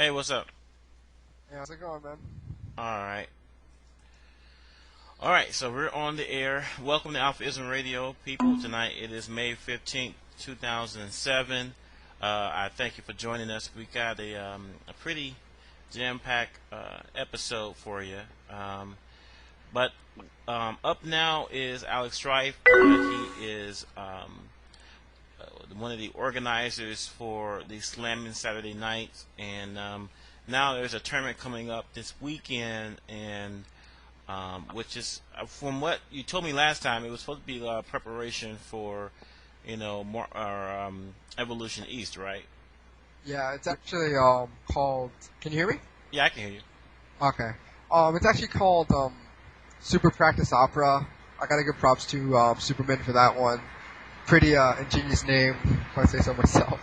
Hey, what's up? Hey, how's it going, man? All right. All right, so we're on the air. Welcome to AlphaISM Radio, people. Tonight it is May 15th, 2007. I thank you for joining us. We got a pretty jam-packed episode for you. But up now is Alex Strife. He is one of the organizers for the Slamming Saturday nights, and now there's a tournament coming up this weekend, and which is from what you told me last time, it was supposed to be preparation for, more Evolution East, right? Yeah, it's actually called. Can you hear me? Yeah, I can hear you. Okay. It's actually called Super Practice Opera. I gotta give props to Superman for that one. Pretty ingenious name, if I say so myself.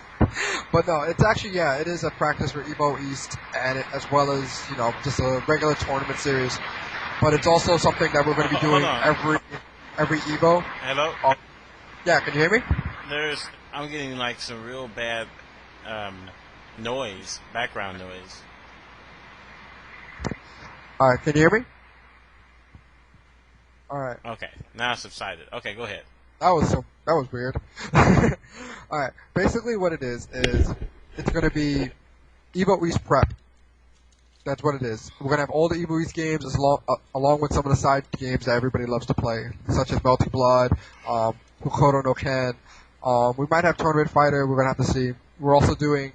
But no, it's actually it is a practice for Evo East, and as well as just a regular tournament series. But it's also something that we're going to be doing every Evo. Hello. Yeah, can you hear me? I'm getting like some real bad noise, background noise. All right, can you hear me? All right. Okay, now it's subsided. Okay, go ahead. That was weird. All right. Basically, what it is it's going to be Evo East prep. That's what it is. We're going to have all the Evo East games along with some of the side games that everybody loves to play, such as Melting Blood, Hokuto no Ken. We might have Tournament Fighter. We're going to have to see. We're also doing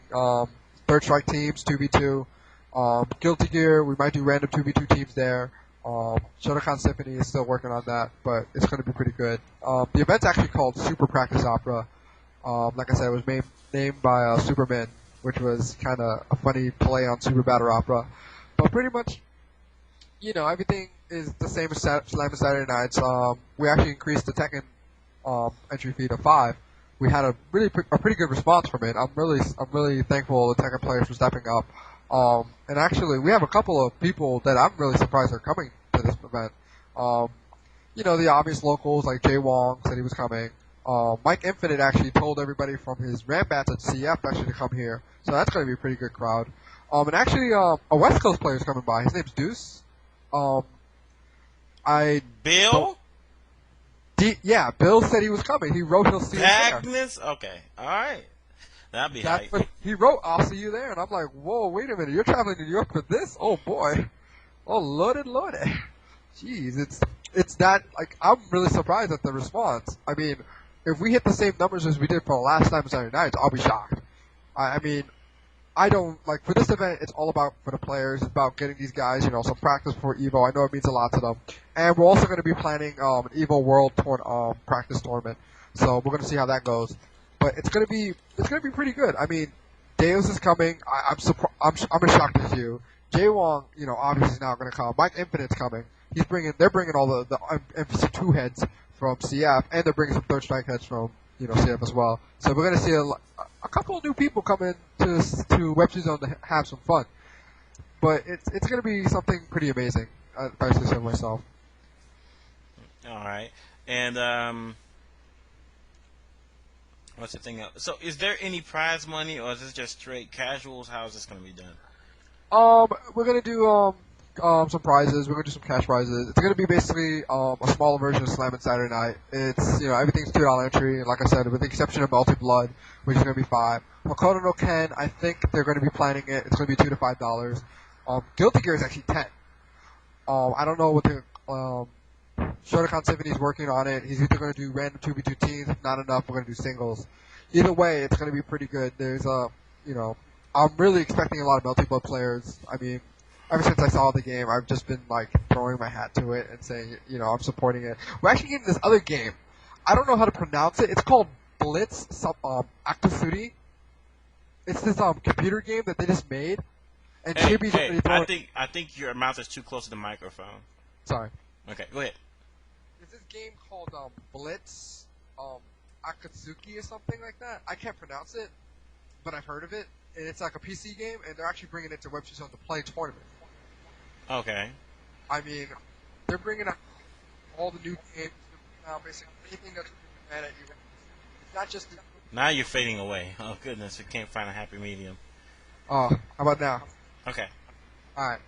Third Strike teams, 2v2. Guilty Gear, we might do random 2v2 teams there. Shotokan Symphony is still working on that, but it's going to be pretty good. The event's actually called Super Practice Opera. Like I said, it was named by Superman, which was kind of a funny play on Super Battle Opera. But pretty much, everything is the same as Slam Saturday Nights. We actually increased the Tekken entry fee to 5. We had a pretty good response from it. I'm really thankful the Tekken players for stepping up. And actually, we have a couple of people that I'm really surprised are coming to this event. The obvious locals like Jay Wong said he was coming. Mike Infinite actually told everybody from his Rambats at CF actually to come here, so that's going to be a pretty good crowd. And actually, a West Coast player is coming by. His name's Deuce. Bill? Bill said he was coming. He wrote he'll see us there. Okay, all right. That'd be hype. He wrote, I'll see you there, and I'm like, whoa, wait a minute, you're traveling to New York for this? Oh boy. Oh, lordy. Jeez, it's that, like, I'm really surprised at the response. I mean, if we hit the same numbers as we did for the last time Saturday nights, I'll be shocked. I mean, I don't, like, for this event, it's all about, for the players, it's about getting these guys, some practice for Evo. I know it means a lot to them. And we're also going to be planning an Evo World practice tournament. So we're going to see how that goes. But it's gonna be pretty good. I mean, Deus is coming. I'm as shocked as you. Jay Wong, obviously is not gonna come. Mike Infinite's coming. They're bringing all the MVC2 heads from CF, and they're bringing some Third Strike heads from CF as well. So we're gonna see a couple of new people come in to Web 2 Zone to have some fun. But it's gonna be something pretty amazing. If I say so myself. All right, and what's the thing else? So, is there any prize money, or is this just straight casuals? How is this going to be done? We're gonna do some prizes. We're gonna do some cash prizes. It's gonna be basically a smaller version of Slam Saturday Night. It's everything's $2 entry, and like I said, with the exception of Melting Blood, which is gonna be 5. Hokuto no Ken, I think they're gonna be planning it. It's gonna be $2 to $5. Guilty Gear is actually 10. I don't know what the Shotokan Symphony is working on it. He's either going to do random 2v2 teams. If not enough, we're going to do singles. Either way, it's going to be pretty good. I'm really expecting a lot of Melting Blood players. I mean, ever since I saw the game, I've just been, like, throwing my hat to it and saying, I'm supporting it. We're actually getting this other game. I don't know how to pronounce it. It's called Blitz Akatsuki. It's this computer game that they just made. And I think your mouth is too close to the microphone. Sorry. Okay, go ahead. There's this game called Blitz Akatsuki or something like that. I can't pronounce it, but I've heard of it. And it's like a PC game, and they're actually bringing it to Web 2 Zone to play tournament. Okay. I mean, they're bringing out all the new games now, basically anything that's mad at you. It's not just... Now you're fading away. Oh, goodness, we can't find a happy medium. How about now? Okay. All right.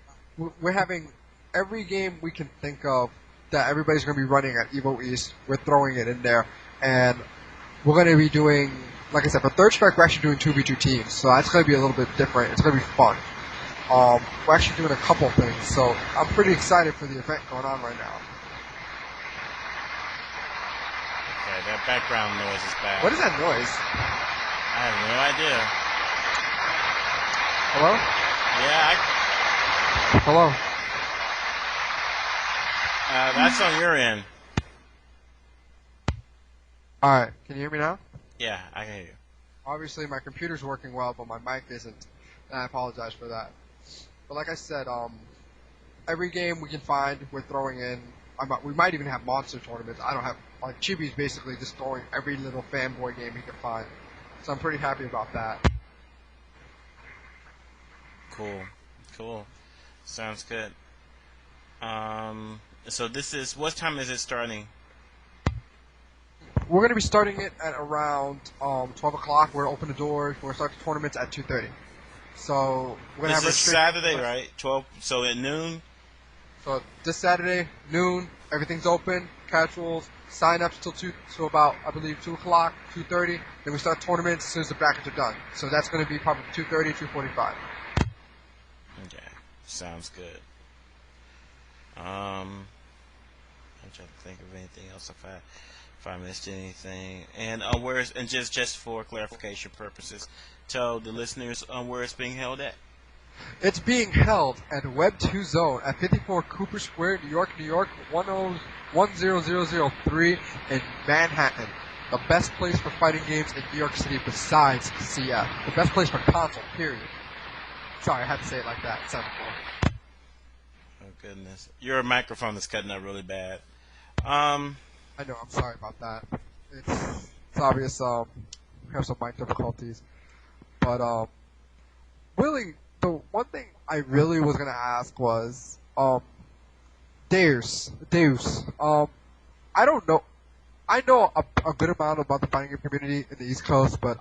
We're having every game we can think of that everybody's going to be running at Evo East. We're throwing it in there, and we're going to be doing, like I said, for Third Strike, we're actually doing 2v2 teams, so that's going to be a little bit different. It's going to be fun. We're actually doing a couple things, so I'm pretty excited for the event going on right now. Okay, that background noise is bad. What is that noise? I have no idea. Hello? Yeah, Hello? that's on your end. Alright, can you hear me now? Yeah, I can hear you. Obviously my computer's working well, but my mic isn't, and I apologize for that. But like I said, every game we can find, we're throwing in. We might even have monster tournaments. I don't have, like, Chibi's basically just throwing every little fanboy game he can find. So I'm pretty happy about that. Cool. Sounds good. So this is, what time is it starting? We're going to be starting it at around 12 o'clock. We're going to open the doors. We're going to start the tournaments at 2:30. So we're going to have This is Saturday, right? 12, so at noon? So this Saturday, noon, everything's open, casuals, sign-ups till about, I believe, 2 o'clock, 2:30. Then we start tournaments as soon as the brackets are done. So that's going to be probably 2:30, 2:45. Okay, sounds good. I'm trying to think of anything else if I missed anything. And just for clarification purposes, tell the listeners where it's being held at. It's being held at Web 2 Zone at 54 Cooper Square, New York, 10003 in Manhattan. The best place for fighting games in New York City besides CF. The best place for console, period. Sorry, I had to say it like that. It sounded cool. Oh, goodness. Your microphone is cutting out really bad. I know, I'm sorry about that. It's obvious, we have some mic difficulties. But, really, the one thing I really was gonna ask was, Deus. I don't know. I know a good amount about the fighting game community in the East Coast, but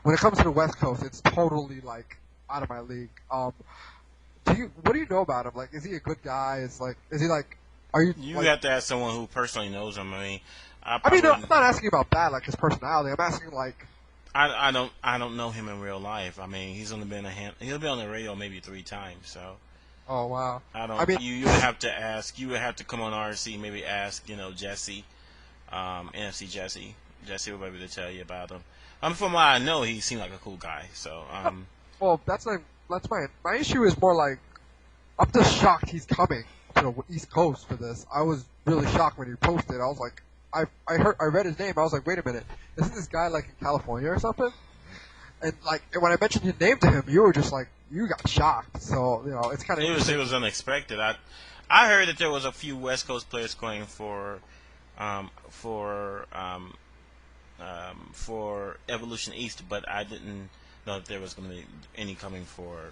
when it comes to the West Coast, it's totally, like, out of my league. What do you know about him? Like, is he a good guy? You have to ask someone who personally knows him. No, I'm not asking about that, like his personality. I'm asking like, I don't know him in real life. I mean, he's only been he'll be on the radio maybe 3 times. So oh wow. I don't. I mean, you would have to ask. You would have to come on RC. Maybe ask Jesse, NFC Jesse. Jesse will be able to tell you about him. From what I know, he seemed like a cool guy. So well, that's my issue is more like I'm just shocked he's coming to the East Coast for this. I was really shocked when he posted. I was like, I read his name. I was like, wait a minute, isn't this guy like in California or something? And like when I mentioned his name to him, you were just like, you got shocked. So it's kind of it was unexpected. I heard that there was a few West Coast players going for Evolution East, but I didn't know if there was going to be any coming for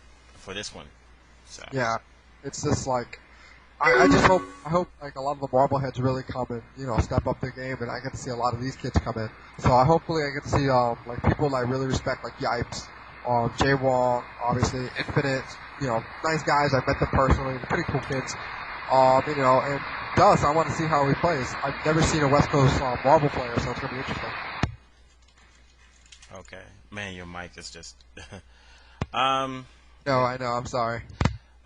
this one. So yeah, it's just like I just hope like a lot of the Marbleheads really come and step up their game, and I get to see a lot of these kids come in. So hopefully I get to see like people I really respect, like Yipes, Jay Wong, obviously Infinite, nice guys. I met them personally, they're pretty cool kids. And Gus, I want to see how he plays. I've never seen a West Coast Marble player, so it's gonna be interesting. okay, man, your mic is just. No, I know. I'm sorry.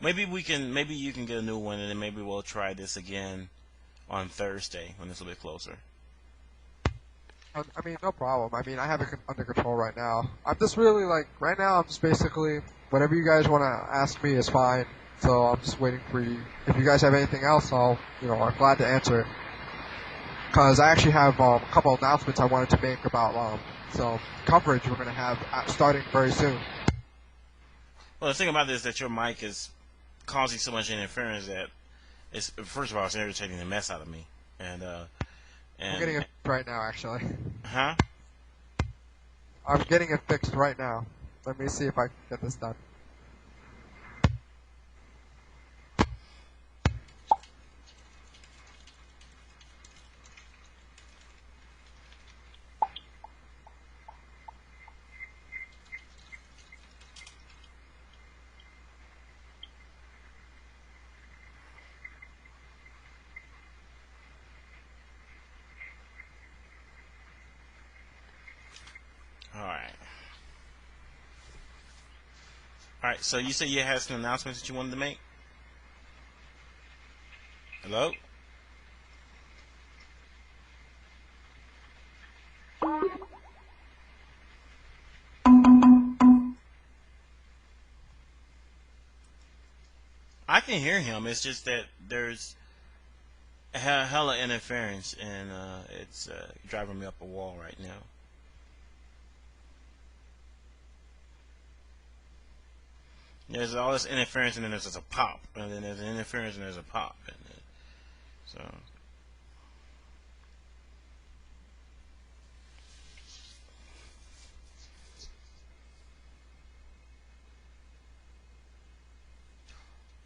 Maybe you can get a new one, and then maybe we'll try this again on Thursday when it's a bit closer. I mean, no problem. I mean, I have it under control right now. I'm just really like right now. I'm just basically whatever you guys want to ask me is fine. So I'm just waiting for you. If you guys have anything else, I'm glad to answer it. Because I actually have a couple of announcements I wanted to make about some coverage we're going to have starting very soon. Well, the thing about this is that your mic is causing so much interference that first of all, it's irritating the mess out of me. And I'm getting it right now, actually. Huh? I'm getting it fixed right now. Let me see if I can get this done. All right. So you said you had some announcements that you wanted to make. Hello. I can hear him. It's just that there's hella interference, and it's driving me up a wall right now. There's all this interference, and then there's just a pop, and then there's an interference, and there's a pop, and so.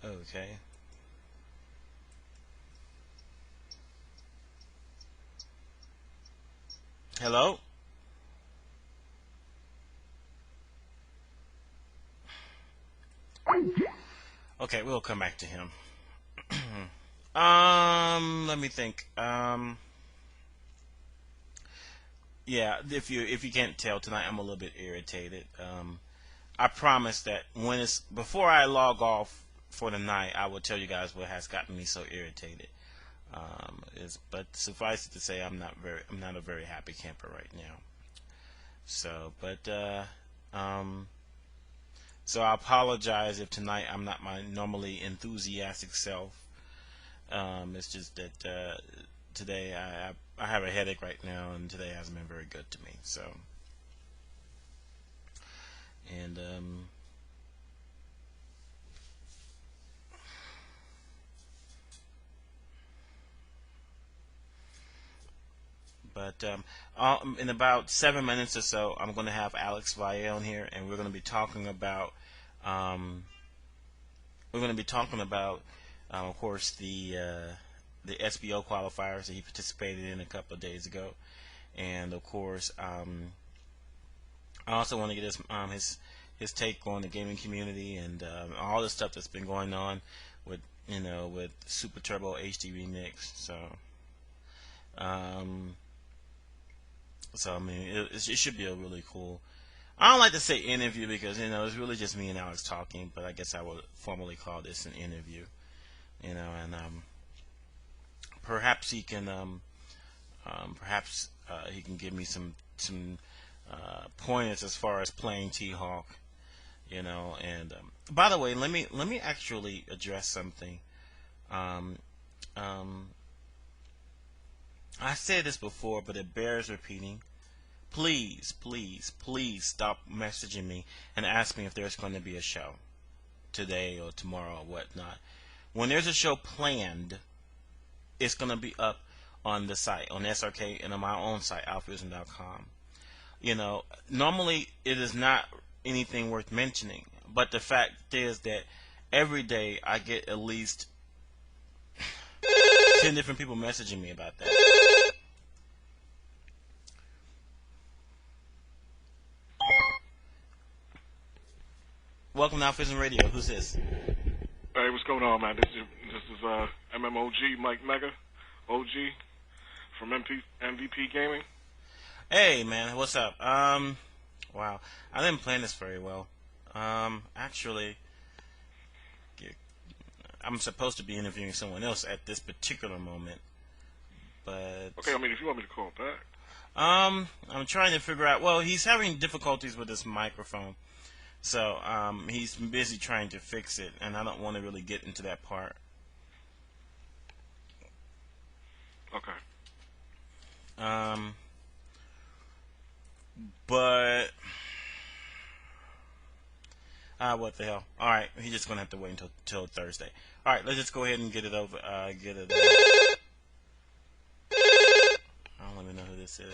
Okay. Hello. Okay, we'll come back to him. Let me think. Yeah, if you can't tell tonight, I'm a little bit irritated. I promise that when it's before I log off for the night, I will tell you guys what has gotten me so irritated. But suffice it to say, I'm not a very happy camper right now. So, so I apologize if tonight I'm not my normally enthusiastic self. It's just that today I have a headache right now, and today hasn't been very good to me. So, and in about 7 minutes or so, I'm going to have Alex Valle on here, and we're going to be talking about um, of course, the SBO qualifiers that he participated in a couple of days ago, and of course, I also want to get his take on the gaming community and all the stuff that's been going on with with Super Turbo HD Remix. Um, so I mean, it should be a really cool. I don't like to say interview because it's really just me and Alex talking, but I guess I would formally call this an interview. And perhaps he can he can give me some pointers as far as playing T-Hawk. And by the way, let me actually address something. Um, um, I said this before, but it bears repeating. Please, please, please stop messaging me and ask me if there's going to be a show today or tomorrow or whatnot. When there's a show planned, it's going to be up on the site, on SRK, and on my own site, AlphaISM.com. Normally it is not anything worth mentioning, but the fact is that every day I get at least 10 different people messaging me about that. Welcome to AlphaISM Radio. Who's this? Hey, what's going on, man? This is MMOG Mike Mega, OG from MVP Gaming. Hey, man. What's up? Wow. I didn't plan this very well. Actually, I'm supposed to be interviewing someone else at this particular moment, but Okay, I mean, if you want me to call back. I'm trying to figure out. Well, he's having difficulties with his microphone, so he's busy trying to fix it, and I don't want to really get into that part. Okay. But what the hell? All right, he's just gonna have to wait until Thursday. All right, let's just go ahead and get it over. Get it. I don't even know who this is.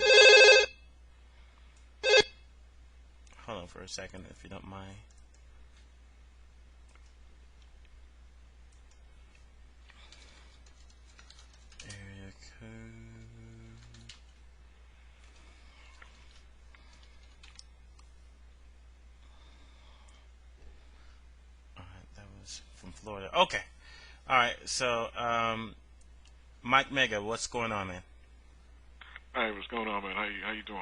Hold on for a second, if you don't mind. Area code. All right, that was from Florida. Okay. All right. So, Mike Mega, what's going on, man? Hey, what's going on, man? How you doing,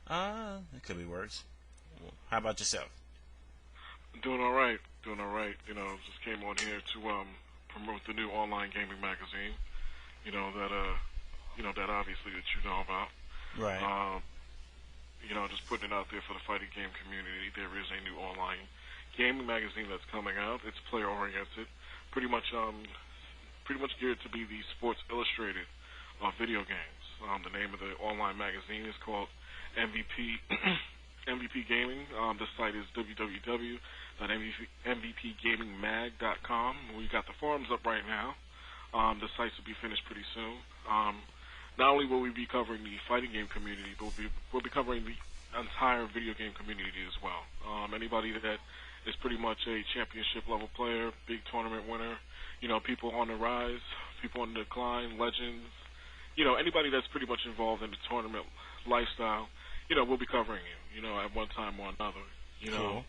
man? It could be worse. How about yourself? Doing all right. Doing all right. Just came on here to promote the new online gaming magazine. That obviously that you know about. Right. Just putting it out there for the fighting game community. There is a new online gaming magazine that's coming out. It's player oriented, pretty much geared to be the Sports Illustrated of video games. The name of the online magazine is called MVP MVP Gaming. The site is www.mvpgamingmag.com. We got the forums up right now. The sites will be finished pretty soon. Not only will we be covering the fighting game community, but we'll be covering the entire video game community as well. Anybody that is pretty much a championship level player, big tournament winner, people on the rise, people on the decline, legends, anybody that's pretty much involved in the tournament lifestyle, we'll be covering you, at one time or another, Cool.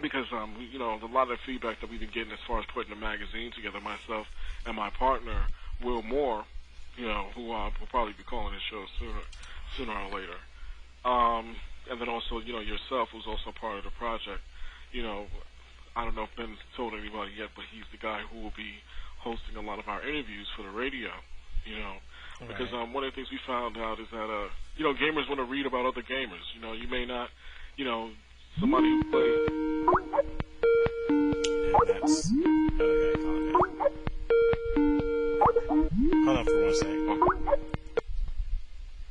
Because, a lot of the feedback that we've been getting as far as putting the magazine together, myself and my partner, Will Moore, who will probably be calling this show sooner or later. And then also, yourself, who's also part of the project. I don't know if Ben's told anybody yet, but he's the guy who will be hosting a lot of our interviews for the radio, because one of the things we found out is that, gamers want to read about other gamers. You may not, somebody who plays. And that's. Hold on for 1 second.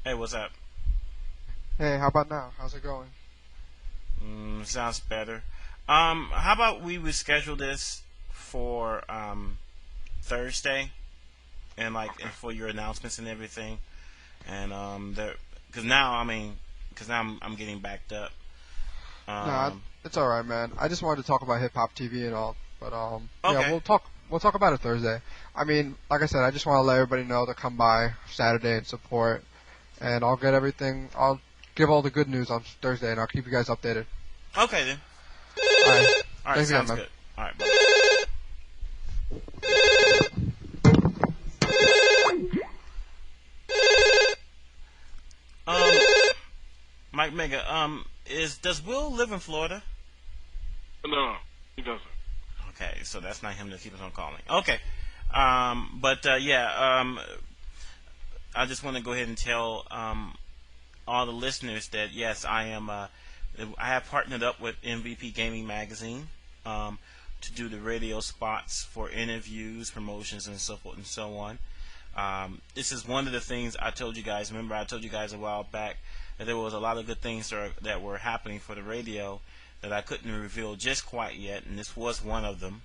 Hey, what's up? Hey, how about now? How's it going? Sounds better. How about we reschedule this for Thursday, and and for your announcements and everything, and because now I'm getting backed up. Nah, it's all right, man. I just wanted to talk about hip hop TV and all, but Okay. yeah, we'll talk about it Thursday. I mean, like I said, I just want to let everybody know to come by Saturday and support, and I'll give all the good news on Thursday, and I'll keep you guys updated. Okay then. All right. All right, Thanks again, sounds man. good. All right, bye. Mike Mega, does Will live in Florida? No, he doesn't. Okay, so that's not him to keep us on calling. Okay, I just want to go ahead and tell all the listeners that yes, I have partnered up with MVP Gaming Magazine to do the radio spots for interviews, promotions, and so forth and so on. This is one of the things I told you guys. Remember, I told you guys a while back that there was a lot of good things that were happening for the radio that I couldn't reveal just quite yet, and this was one of them.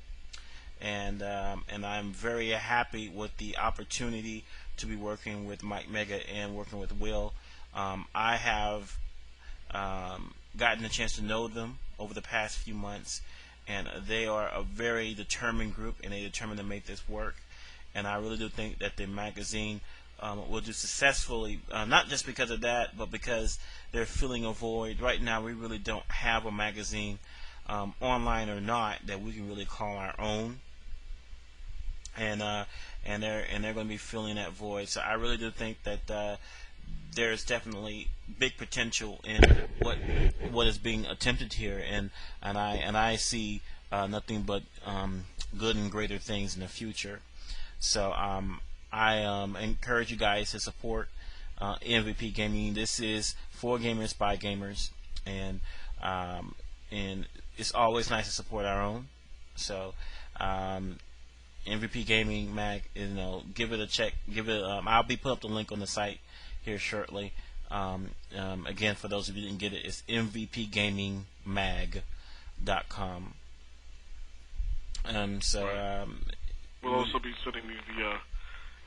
And I'm very happy with the opportunity to be working with Mike Mega and working with Will. I have gotten a chance to know them over the past few months, and they are a very determined group, and they determined to make this work. And I really do think that the magazine will do successfully, not just because of that, but because they're filling a void. Right now, we really don't have a magazine, online or not, that we can really call our own. And they're going to be filling that void. So I really do think that there's definitely big potential in what is being attempted here, and I see nothing but good and greater things in the future. So I encourage you guys to support MVP Gaming. This is for gamers by gamers, and it's always nice to support our own. So MVP Gaming Mag, give it a check. I'll be put up the link on the site here shortly. Again, for those of you who didn't get it, it's mvpgamingmag.com. We'll also be sending you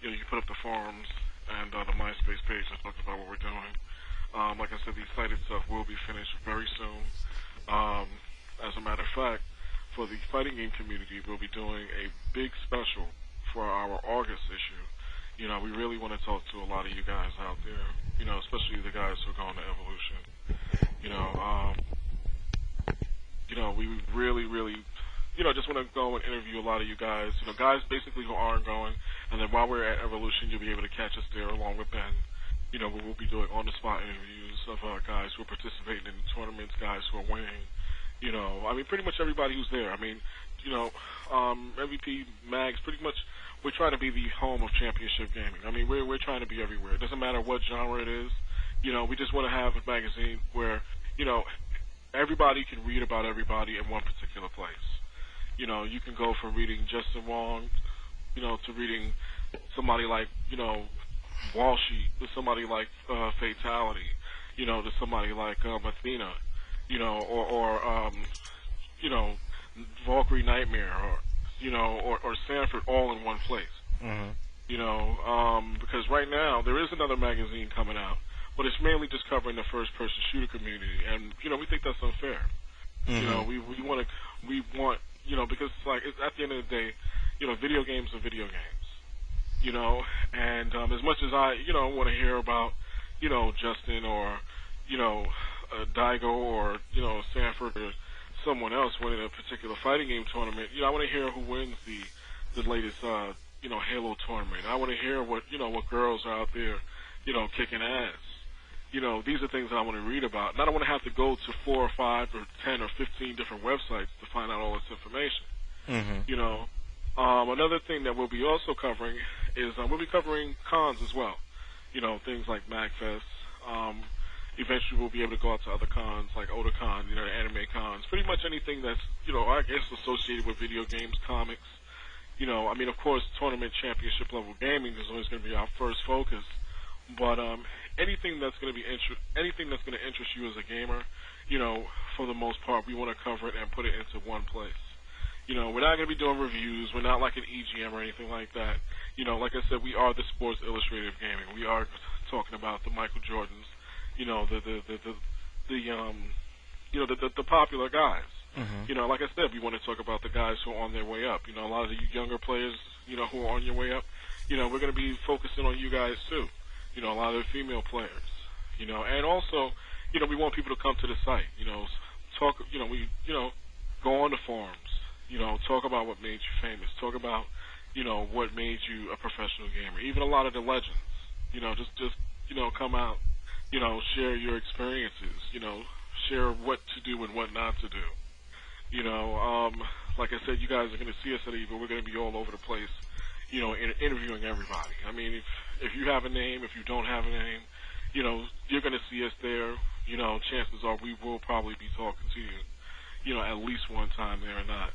you put up the forums and the MySpace page that talks about what we're doing. Like I said, the site itself will be finished very soon. As a matter of fact, for the fighting game community, we'll be doing a big special for our August issue. We really want to talk to a lot of you guys out there, especially the guys who are going to Evolution. We really, really, just want to go and interview a lot of you guys, guys basically who aren't going, and then while we're at Evolution, you'll be able to catch us there along with Ben. We'll be doing on-the-spot interviews of guys who are participating in the tournaments, guys who are winning, I mean, pretty much everybody who's there. I mean, MVP Mags, pretty much, we're trying to be the home of championship gaming. I mean, we're trying to be everywhere. It doesn't matter what genre it is. We just want to have a magazine where, everybody can read about everybody in one particular place. You can go from reading Justin Wong, to reading somebody like, Walshy, to somebody like Fatality, to somebody like Athena, Valkyrie Nightmare, or Sanford, all in one place. Mm-hmm. Because right now there is another magazine coming out, but it's mainly just covering the first-person shooter community, and we think that's unfair. Mm-hmm. We want, because at the end of the day, video games are video games. And as much as I, want to hear about, Justin or, Daigo or, Sanford or someone else winning a particular fighting game tournament, I want to hear who wins the latest, Halo tournament. I want to hear what girls are out there, kicking ass. These are things that I want to read about. And I don't want to have to go to 4 or 5 or 10 or 15 different websites to find out all this information. Mm-hmm. Another thing that we'll be also covering is we'll be covering cons as well. Things like MagFest. Eventually we'll be able to go out to other cons like Otakon, anime cons. Pretty much anything that's, I guess associated with video games, comics. I mean, of course, tournament championship level gaming is always going to be our first focus. But anything that's going to interest you as a gamer, for the most part, we want to cover it and put it into one place. We're not going to be doing reviews. We're not like an EGM or anything like that. Like I said, we are the Sports Illustrated of gaming. We are talking about the Michael Jordans, the popular guys. Mm-hmm. Like I said, we want to talk about the guys who are on their way up. A lot of the younger players, who are on your way up. We're going to be focusing on you guys too. A lot of the female players. And also, we want people to come to the site. Talk. Go on the forums. Talk about what made you famous. Talk about, what made you a professional gamer. Even a lot of the legends. Just come out. Share your experiences. Share what to do and what not to do. Like I said, you guys are going to see us at EVO. We're going to be all over the place. Interviewing everybody. I mean, if you have a name, if you don't have a name, you're going to see us there. Chances are we will probably be talking to you, at least one time there or not.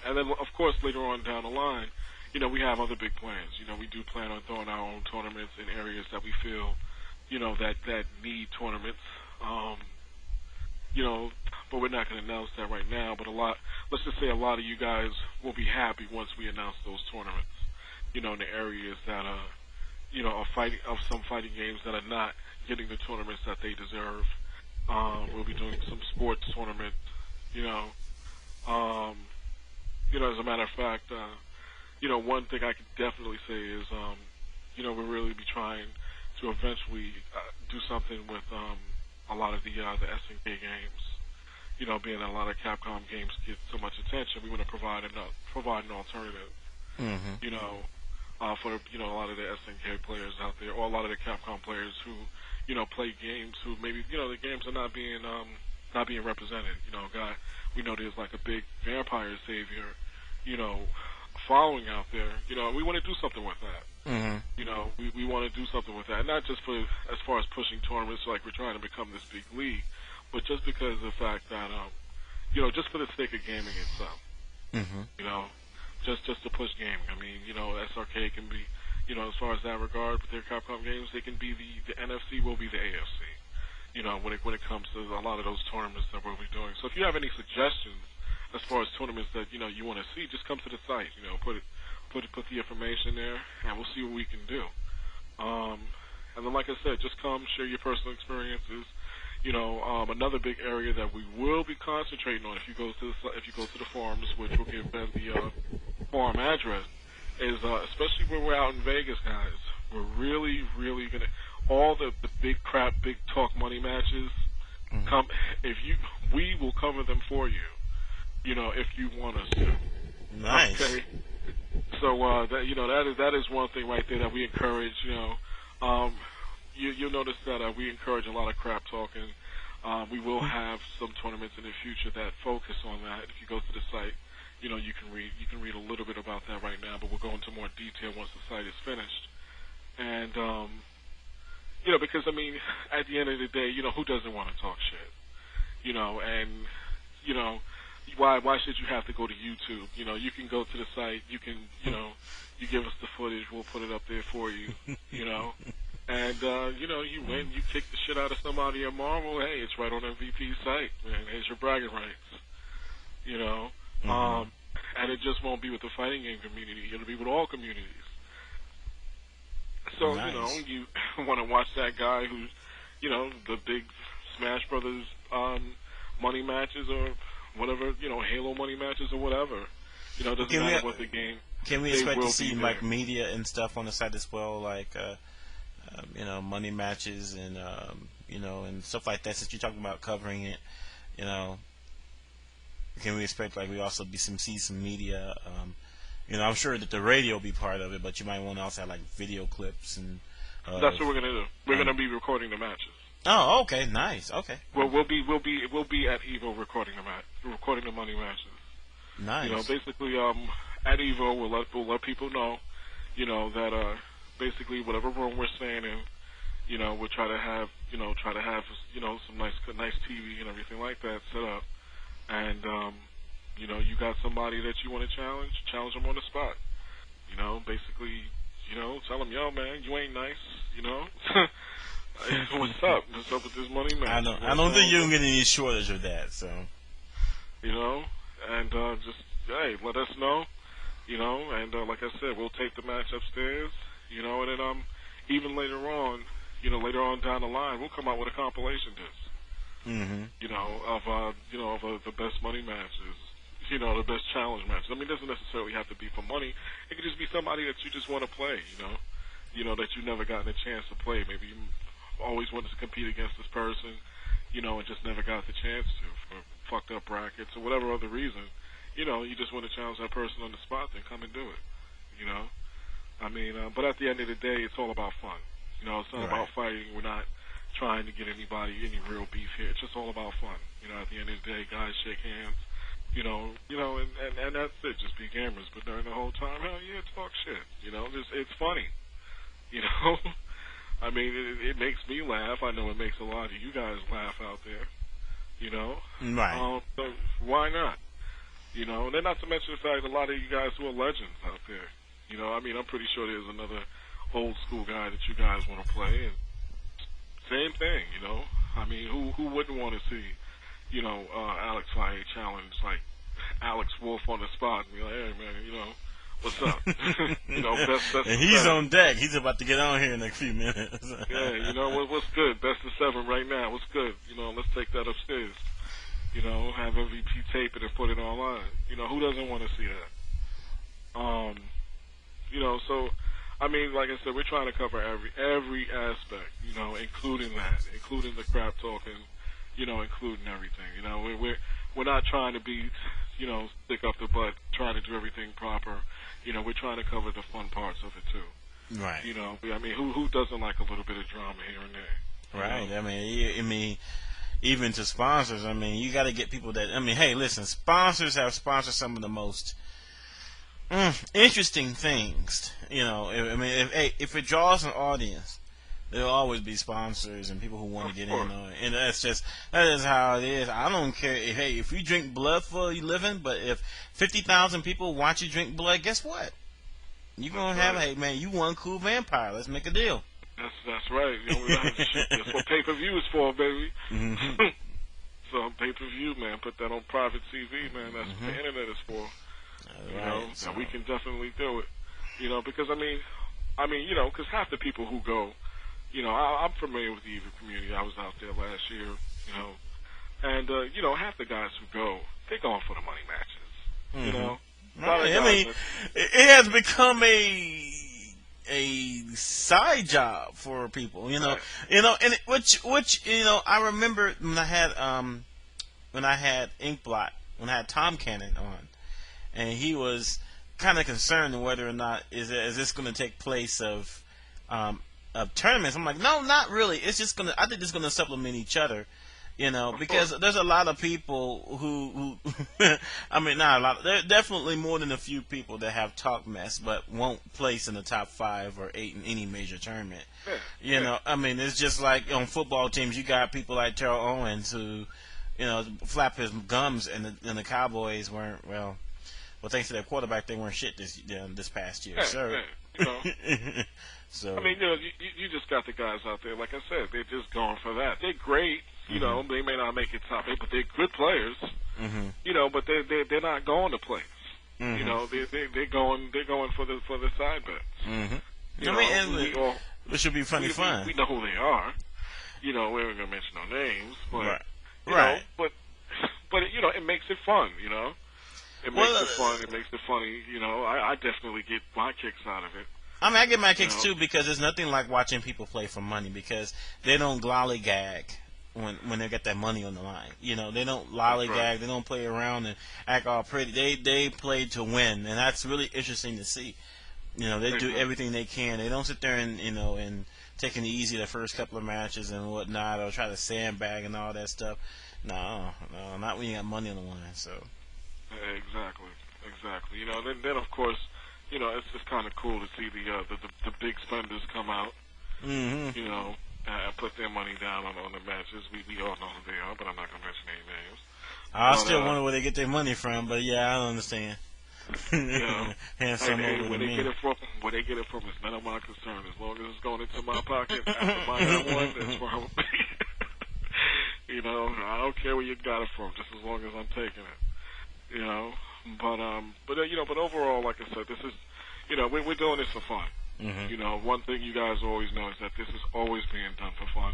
And then, of course, later on down the line, we have other big plans. We do plan on throwing our own tournaments in areas that we feel, that need tournaments. But we're not going to announce that right now. But let's just say a lot of you guys will be happy once we announce those tournaments. In the areas that are fighting of some fighting games that are not getting the tournaments that they deserve. We'll be doing some sports tournaments. As a matter of fact, one thing I can definitely say is, we'll really be trying to eventually do something with a lot of the SNK games. Being that a lot of Capcom games get so much attention, we want to provide an alternative. Mm-hmm. For a lot of the SNK players out there, or a lot of the Capcom players who, play games who maybe the games are not being represented. We know there's like a big vampire savior, following out there. We want to do something with that. Mm-hmm. We want to do something with that, not just as far as pushing tournaments like we're trying to become this big league, but just because of the fact that just for the sake of gaming itself. Mm-hmm. Just to push gaming. I mean, SRK can be, as far as that regard with their Capcom games, they can be the NFC will be the AFC. When it comes to a lot of those tournaments that we'll be doing. So if you have any suggestions as far as tournaments that you want to see, just come to the site. Put the information there, and we'll see what we can do. And then, like I said, just come share your personal experiences. Another big area that we will be concentrating on if you go to the forums, which will give them the forum address, is especially when we're out in Vegas, guys. We're really, really gonna all the big crap, big talk money matches. Mm-hmm. We will cover them for you. If you want us to. Nice. Okay. So that is one thing right there that we encourage. You'll notice that we encourage a lot of crap talking. We will have some tournaments in the future that focus on that. If you go to the site, you can read a little bit about that right now, but we'll go into more detail once the site is finished. And because I mean, at the end of the day, who doesn't want to talk shit? And why should you have to go to YouTube? You can go to the site. You can you give us the footage. We'll put it up there for you. And you win. You kick the shit out of somebody at Marvel. Hey, it's right on MVP's site, man. Here's your bragging rights. And it just won't be with the fighting game community. It'll be with all communities. So Nice. you want to watch that guy who's the big Smash Brothers money matches or whatever, Halo money matches or whatever. Doesn't Can we- matter what the game. Can we They expect to will see be like there. media and stuff on the site as well, like money matches and and stuff like that? Since you're talking about covering it, can we expect like we also see some media? I'm sure that the radio will be part of it, but you might want to also have like video clips and. That's what we're gonna do. We're gonna be recording the matches. Oh, okay, nice, okay, Well, we'll be at Evo recording the money matches. nice. Basically, at Evo, we'll let people know, that basically whatever room we're staying in, we'll try to have some nice TV and everything like that set up, and you got somebody that you want to challenge them on the spot. Basically, tell them, yo, man, you ain't nice, What's up? What's up with this money match? I don't think you can get any shortage of that. So. And just let us know, and like I said, we'll take the match upstairs, and then even later on down the line, we'll come out with a compilation disc, Mm-hmm. of the best money matches, the best challenge matches. I mean, it doesn't necessarily have to be for money. It could just be somebody that you just want to play, that you've never gotten a chance to play. Maybe you always wanted to compete against this person, and just never got the chance to for fucked up brackets or whatever other reason. You just want to challenge that person on the spot, then come and do it. I mean, but at the end of the day, it's all about fun. It's not Right. about fighting. We're not trying to get anybody any real beef here. It's just all about fun. At the end of the day, guys shake hands. And that's it. Just be gamers. But during the whole time, hell yeah, talk shit. It's funny. I mean, it makes me laugh. I know it makes a lot of you guys laugh out there. Right. So why not? And then not to mention the fact that a lot of you guys who are legends out there. I mean, I'm pretty sure there's another old school guy that you guys want to play, and same thing. I mean, who wouldn't want to see, Alex Valle challenge like Alex Wolf on the spot and be like, hey man, what's up? Best And he's seven. on deck. He's about to get on here in a few minutes. Yeah, what's good? Best of 7 right now. What's good? Let's take that upstairs. Have MVP tape it and put it online. Who doesn't want to see that? So, I mean, like I said, we're trying to cover every aspect, including the crap talking, including everything. We're not trying to be, stick up the butt, trying to do everything proper. We're trying to cover the fun parts of it too. Right. I mean, who doesn't like a little bit of drama here and there? Right. I mean, even to sponsors. I mean, you got to get people that. I mean, hey, listen, sponsors have sponsored some of the most interesting things. I mean, if it draws an audience, there'll always be sponsors and people who want to get in on it. And that is how it is. I don't care if you drink blood for a living, but if 50,000 people watch you drink blood, guess what? You're gonna have, hey man, you one cool vampire. Let's make a deal. That's right. That's what pay-per-view is for, baby. Mm-hmm. So pay-per-view, man, put that on private TV, man. That's what the internet is for. So we can definitely do it. Because I mean, because half the people who go, I'm familiar with the EVO community. I was out there last year, and half the guys who go, they're going for the money matches. Right. I mean, it has become a side job for people, Right. and which I remember when I had Inkblot, when I had Tom Cannon on, and he was kind of concerned whether or not is this going to take place of tournaments. I'm like, no, not really. It's just I think it's gonna supplement each other, You know, Of because course. there's a lot of people who I mean, not a lot. There are definitely more than a few people that have talk mess, but won't place in the top 5 or 8 in any major tournament. Yeah. You Yeah. know, I mean, it's just like on football teams, you got people like Terrell Owens who, flap his gums, and the Cowboys weren't well, thanks to their quarterback, they weren't shit this past year. Yeah. So, Yeah. You know. so I mean, you just got the guys out there. Like I said, they're just going for that. They're great. You know, they may not make it top 8, but they're good players. mhm, You know, but they're not going to plays. mhm, You know, they're going for the side bets. mhm. You I know, mean, and we all it should be funny we fun. know who they are. You know, we ain't gonna mention no names, but Right. you Right. know, but it makes it fun. You know, it makes Well, it fun. It makes it funny. You know, I definitely get my kicks out of it. I mean, I get my You kicks know, too because there's nothing like watching people play for money because they don't lollygag when they get that money on the line. You know, they don't that's lollygag, right. they don't play around and act all pretty. They play to win, and that's really interesting to see. You know, they do Exactly. everything they can. They don't sit there and taking it easy the first couple of matches and whatnot, or try to sandbag and all that stuff. No, not when you got money on the line. So. Exactly. You know, then of course, you know, it's just kind of cool to see the big spenders come out. Hmm. You know, and put their money down on the matches. We all know who they are, but I'm not gonna mention any names. I But still wonder where they get their money from, but yeah, I don't understand. you know, Hand some hey, over to where they me. get it from, is none of my concern. As long as it's going into my pocket after my got one, that's fine with me. You know, I don't care where you got it from, just as long as I'm taking it. You know, but overall, like I said, this is, you know, we're doing this for fun. Hmm. You know, one thing you guys always know is that this is always being done for fun.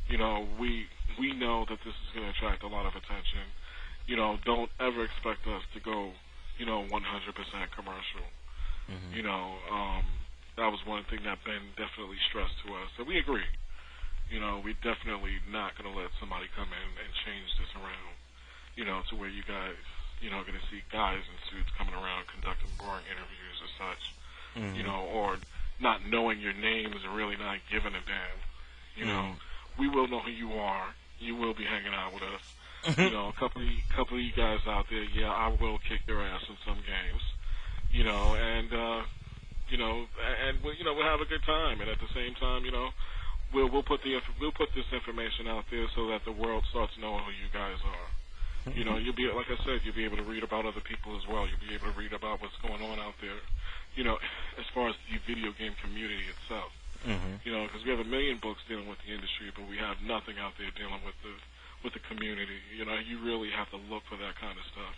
You know, we know that this is going to attract a lot of attention. You know, don't ever expect us to go, 100% commercial. Hmm. You know, that was one thing that Ben definitely stressed to us. So we agree. You know, we're definitely not going to let somebody come in and change this around, to where you guys, going to see guys in suits coming around conducting boring interviews or such, Hmm. or not knowing your names and really not giving a damn. You know, Hmm. we will know who you are. You will be hanging out with us. You know, a couple of you guys out there, yeah, I will kick your ass in some games. And we'll have a good time, and at the same time, we'll put this information out there so that the world starts knowing who you guys are. You know, you'll be, like I said, you'll be able to read about other people as well. You'll be able to read about what's going on out there. You know, as far as the video game community itself. Hmm. You know, because we have a million books dealing with the industry, but we have nothing out there dealing with the community. You know, you really have to look for that kind of stuff.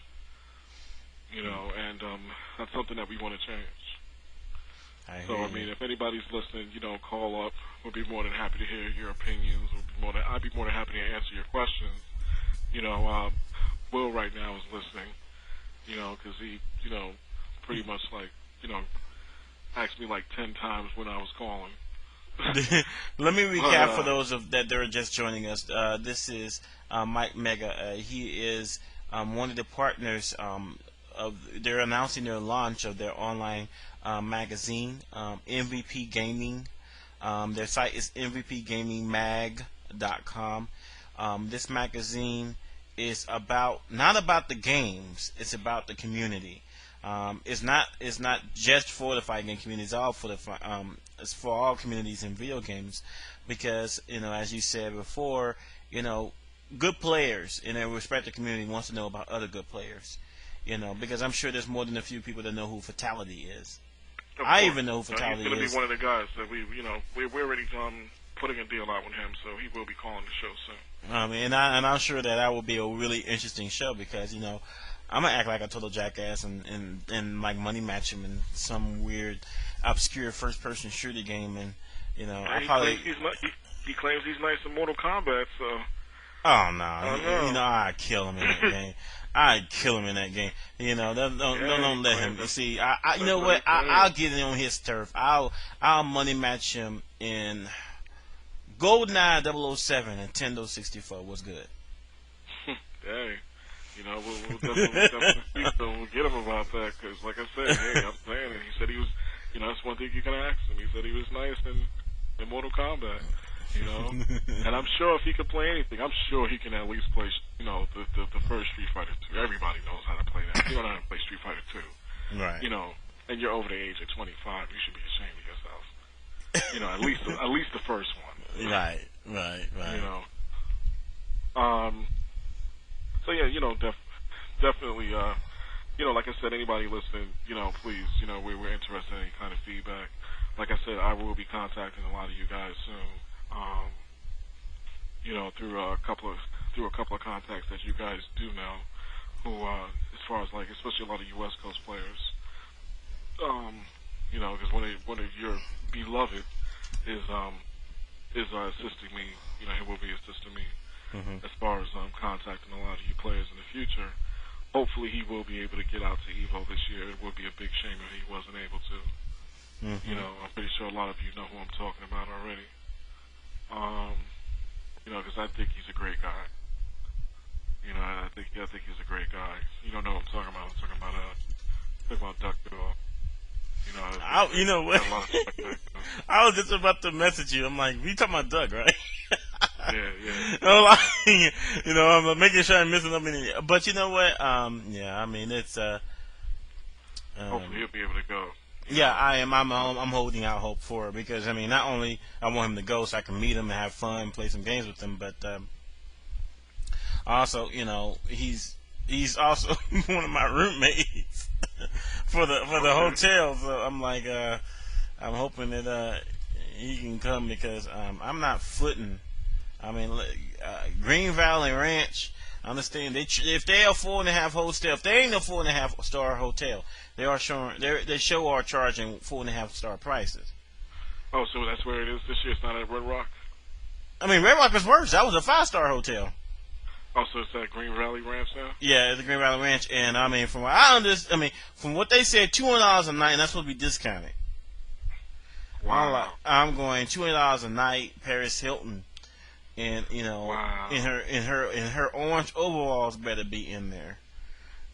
You know, and that's something that we want to change. I So, hear I mean, you. if anybody's listening, call up. We'll be more than happy to hear your opinions. I'd be more than happy to answer your questions. You know, Will right now is listening. Because he, pretty much like, asked me like 10 times when I was calling. Let me But recap for those that are just joining us. This is Mike Mega. He is one of the partners they're announcing their launch of their online magazine, MVP Gaming. Their site is mvpgamingmag.com. This magazine is not about the games. It's about the community. It's not just for the fighting game community. It's all for it's for all communities in video games, because as you said before, good players in their respective community wants to know about other good players. Because I'm sure there's more than a few people that know who Fatality is. of I course, even know who he's Fatality going to be is. one of the guys that we're already putting a deal out with him, so he will be calling the show soon. And I'm sure that will be a really interesting show because I'm gonna act like a total jackass and like money match him in some weird, obscure first person shooter game, and I He probably he claims he's nice in Mortal Kombat, so oh no, I don't know. I'd kill him in that game. I'd kill him in that game. Don't he let him. claims it. See, you know That's what what? he claims. I'll get in on his turf. I'll money match him in GoldenEye 007 and Nintendo 64. What's good? Hey, we'll definitely speak to him. We'll get him about that, because, like I said, hey, I'm saying it. He said he was, that's one thing you can ask him. He said he was nice in Mortal Kombat. You know, and I'm sure if he could play anything, I'm sure he can at least play, the first Street Fighter 2. Everybody knows how to play that. You don't know how to play Street Fighter 2. Right. You know, and you're over the age of 25. You should be ashamed of yourself. You know, at least the first one. Right. You know. So yeah, definitely. Like I said, anybody listening, please, we're interested in any kind of feedback. Like I said, I will be contacting a lot of you guys soon. Through a couple of contacts that you guys do know, who, as far as especially a lot of West Coast players, because one of your beloved is assisting me. He will be assisting me as far as contacting a lot of you players in the future. Hopefully, he will be able to get out to Evo this year. It would be a big shame if he wasn't able to. I'm pretty sure a lot of you know who I'm talking about already. Because I think he's a great guy. I think he's a great guy. You don't know what I'm talking about. I'm talking about Duck Duo. You know what? I was just about to message you. I'm like, we talking about Doug, right? Yeah. I'm making sure I'm missing something. But you know what? It's hopefully he'll be able to go. Yeah, I am. I'm holding out hope for it because not only I want him to go so I can meet him and have fun, play some games with him, but also, he's also one of my roommates for the hotel. So I'm like, I'm hoping that he can come because I'm not footing. Green Valley Ranch. I understand if they are 4.5 hotel, if they ain't a 4.5 star hotel, they are showing they are charging 4.5 star prices. Oh, so that's where it is this year. It's not at Red Rock. Red Rock was worse. That was a 5-star hotel. Oh, so it's at Green Valley Ranch now? Yeah, it's the Green Valley Ranch, and from what from what they said, $200 a night, and that's supposed to be discounted. Wow. I'm going $200 a night, Paris Hilton. And wow. in her orange overalls better be in there.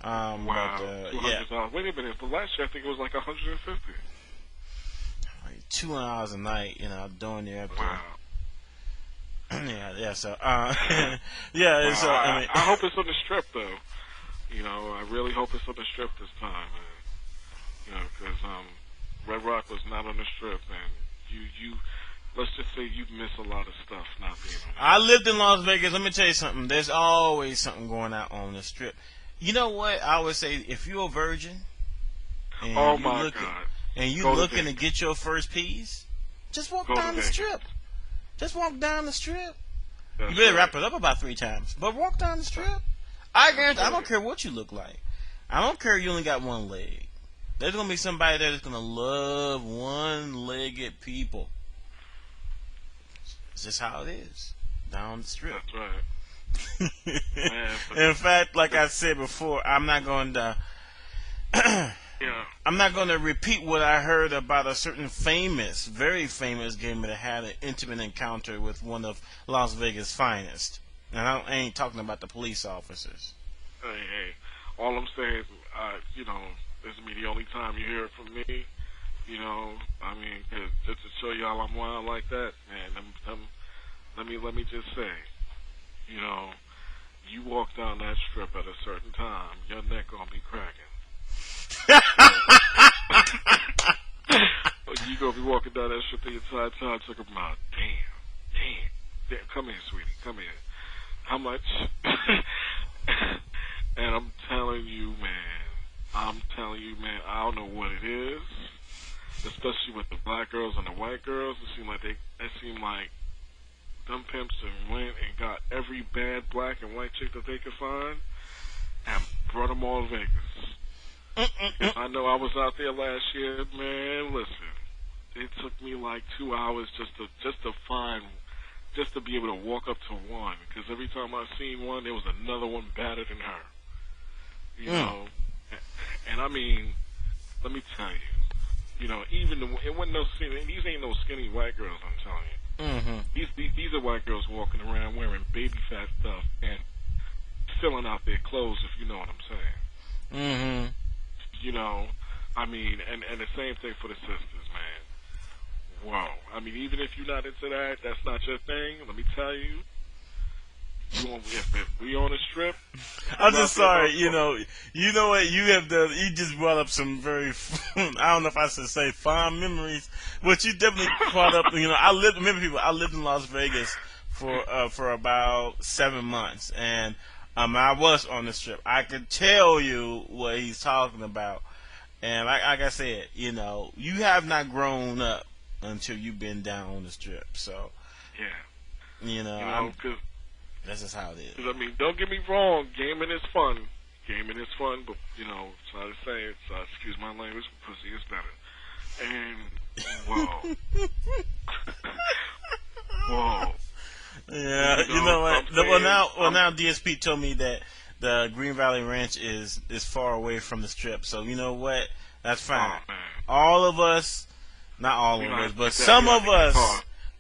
Wow. But, $200. Wait a minute. For last year, I think it was like $150. $200 a night, doing there. Wow. Yeah. So, Wow. So I hope it's on the strip though. I really hope it's on the strip this time, man. Because Red Rock was not on the strip, and you. Let's just say you miss a lot of stuff not being on. I lived in Las Vegas. Let me tell you something. There's always something going out on the strip. You know what? I would say if you're a virgin and God. and you looking to get your first piece, just walk down the strip. Just walk down the strip. That's you better right. wrap it up about 3 times, but walk down the strip. I guarantee. I don't care what you look like. I don't care you only got one leg. There's gonna be somebody there that's gonna love one-legged people. It's just how it is down the strip. That's right. Man, In fact, like I said before, I'm not going to. I'm not going to repeat what I heard about a certain very famous gamer that had an intimate encounter with one of Las Vegas' finest. And I ain't talking about the police officers. Hey, all I'm saying is, this will be the only time you hear it from me. Just to show y'all I'm wild like that, man. Let me just say, you walk down that strip at a certain time, your neck gonna be cracking. You gonna be walking down that strip the entire time, talking about, damn, come here, sweetie, come here. How much? And I'm telling you, man, I don't know what it is. Especially with the black girls and the white girls, it seemed like them pimps went and got every bad black and white chick that they could find and brought them all to Vegas. I know I was out there last year, man. Listen, it took me like 2 hours just to be able to walk up to one, because every time I seen one, there was another one better than her. And let me tell you. It wasn't these ain't no skinny white girls, I'm telling you. These are white girls walking around wearing baby fat stuff and filling out their clothes, if you know what I'm saying. And the same thing for the sisters, man. whoa. I mean, even if you're not into that, that's not your thing. Let me tell you, if we on a strip. I'm just sorry, you know what you have done. You just brought up some very, I don't know if I should say fond memories, but you definitely brought up. I lived in Las Vegas for about 7 months, and I was on the strip. I could tell you what he's talking about, and like I said, you have not grown up until you've been down on the strip. So, yeah, because. That's just how it is. I mean, don't get me wrong, gaming is fun. Gaming is fun, but, sorry to say it, so excuse my language, pussy is better. And, whoa. Whoa. Yeah, you know what? Now DSP told me that the Green Valley Ranch is far away from the strip, so you know what? That's fine. All of us, not all of us, but some of us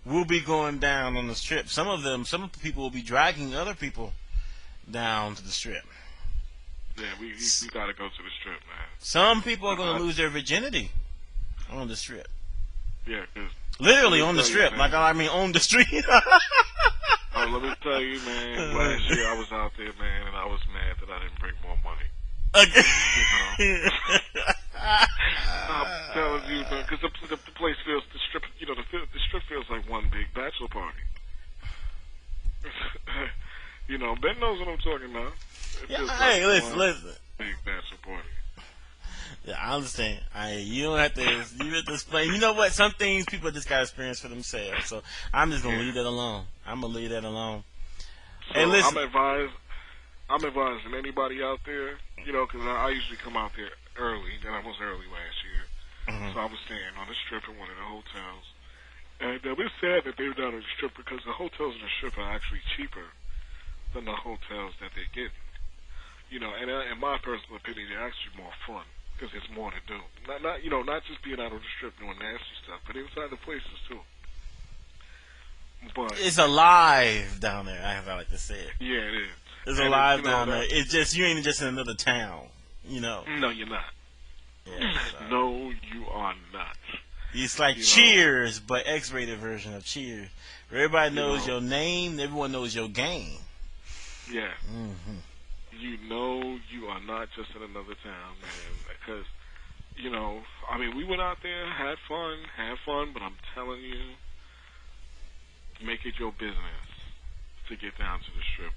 will be going down on the strip. Some of the people will be dragging other people down to the strip. Yeah, we gotta go to the strip, man. Some people are going to lose their virginity on the strip. Yeah, cause literally on the strip, on the street. Let me tell you, man. Last year I was out there, man, and I was mad that I didn't bring more money. Okay. I'm telling you, man, because the place feels the strip. The strip feels like one big bachelor party. Ben knows what I'm talking about. Hey, listen. Big bachelor party. Yeah, I understand. You don't have to. You have to explain. You know what? Some things people just got to experience for themselves. So I'm just gonna leave that alone. So Hey, listen. I'm advising anybody out there, because I usually come out there early, and I was early last year. Mm-hmm. So I was staying on the strip in one of the hotels. And it's sad that they're down on the strip because the hotels in the strip are actually cheaper than the hotels that they get. And in my personal opinion, they're actually more fun because there's more to do. Not just being out on the strip doing nasty stuff, but inside the places too. But it's alive down there. I like to say it. Yeah, it is. It's alive down there. It's just you ain't just in another town. No, you're not. Yeah, no, you are not. It's like Cheers, but X-rated version of Cheers. Everybody knows your name. Everyone knows your game. Yeah. Mm-hmm. You are not just in another town, man. Because, we went out there, had fun, but I'm telling you, make it your business to get down to the strip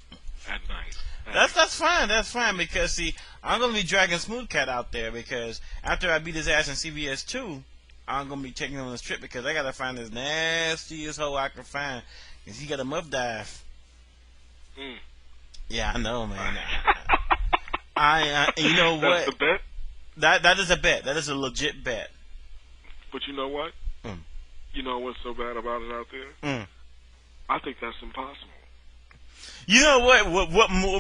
at night. That's fine because see, I'm gonna be dragging Smooth Cat out there because after I beat his ass in CVS 2, I'm gonna be taking him on the strip because I gotta find this nastiest hoe I can find because he got a muff dive. Yeah, I know, man. You know what? That's the bet? That is a bet. That is a legit bet. But you know what? You know what's so bad about it out there? I think that's impossible. You know what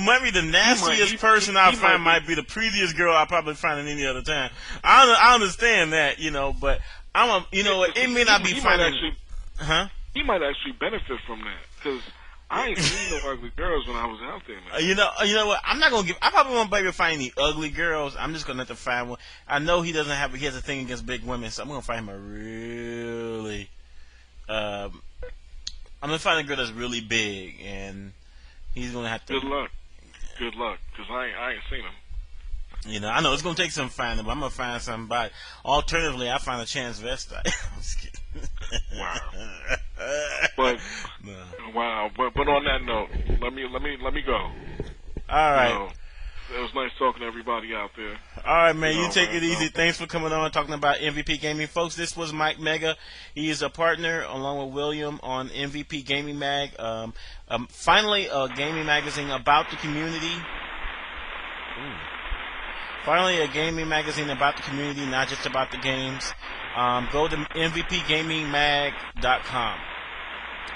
might be the nastiest person I find might be the prettiest girl I probably find in any other time. I understand that, but it may not be finding. He might actually benefit from that because I ain't seen no ugly girls when I was out there, man. You know what? I probably won't be able to find any ugly girls. I'm just gonna have to find one. I know he has a thing against big women, so I'm gonna find him a really. I'm gonna find a girl that's really big, and he's gonna have to. Good luck, because I ain't seen him. I know it's gonna take some finding, but I'm gonna find somebody. Alternatively, I find a chance vestite. I'm just kidding. Wow. But on that note, let me go. All right. It was nice talking to everybody out there. All right, man. You take it easy. Thanks for coming on talking about MVP Gaming, folks. This was Mike Mega. He is a partner along with William on MVP Gaming Mag. Finally, a gaming magazine about the community. Finally, a gaming magazine about the community, not just about the games. Go to mvpgamingnmag.com.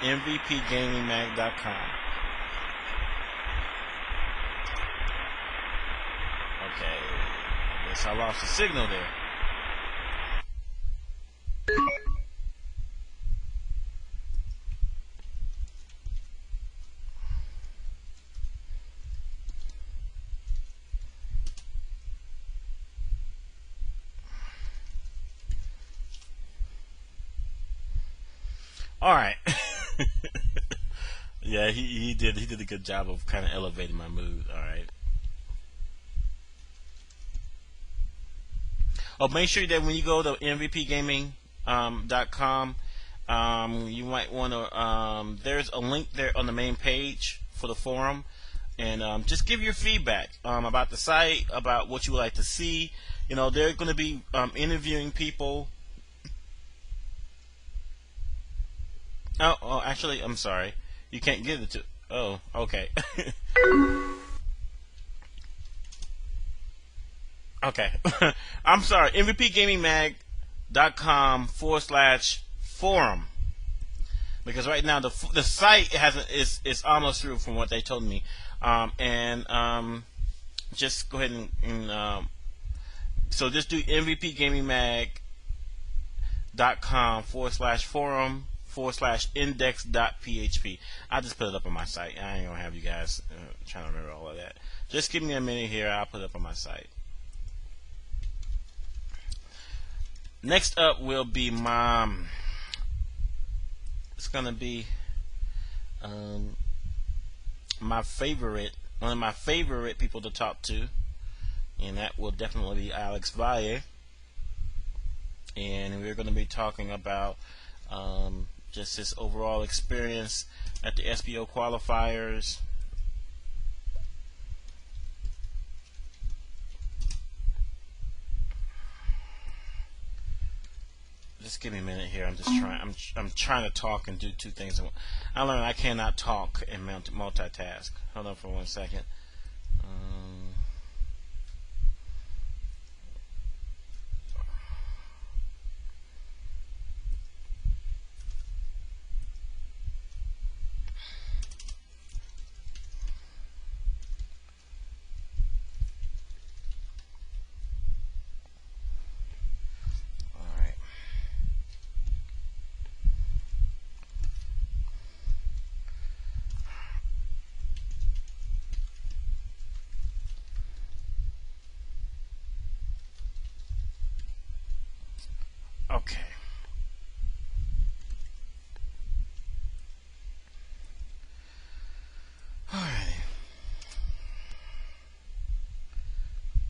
mvpgamingnmag.com. Okay. I guess I lost the signal there. All right. Yeah, he did a good job of kind of elevating my mood. All right. Oh, make sure that when you go to mvpgaming.com, you might want to. There's a link there on the main page for the forum, and just give your feedback about the site, about what you would like to see. You know, they're going to be interviewing people. Oh, actually, I'm sorry. You can't get it to. Oh, okay. Okay. I'm sorry. mvpgamingmag.com/forum. Because right now the site is almost through from what they told me. Just go ahead and so just do mvpgamingmag.com/forum/index.php. I'll just put it up on my site. I ain't gonna have you guys trying to remember all of that. Just give me a minute here. I'll put it up on my site. Next up will be it's gonna be my favorite, one of my favorite people to talk to, and that will definitely be Alex Valle. And we're going to be talking about just his overall experience at the SBO qualifiers. Just give me a minute here. I'm just trying. I'm trying to talk and do two things. I learned I cannot talk and multitask. Hold on for 1 second. Okay. Alright.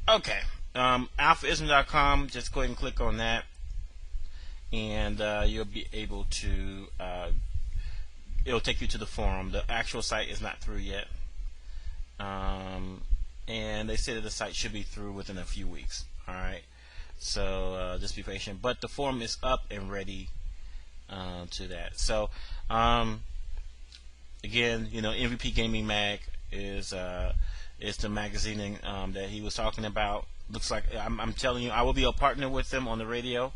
Okay. AlphaISM.com. Just go ahead and click on that, and you'll be able to. It'll take you to the forum. The actual site is not through yet, and they say that the site should be through within a few weeks. All right. So just be patient. But the forum is up and ready to that. So again, you know, MVP Gaming Mag is the magazine that he was talking about. Looks like I'm telling you, I will be a partner with them on the radio.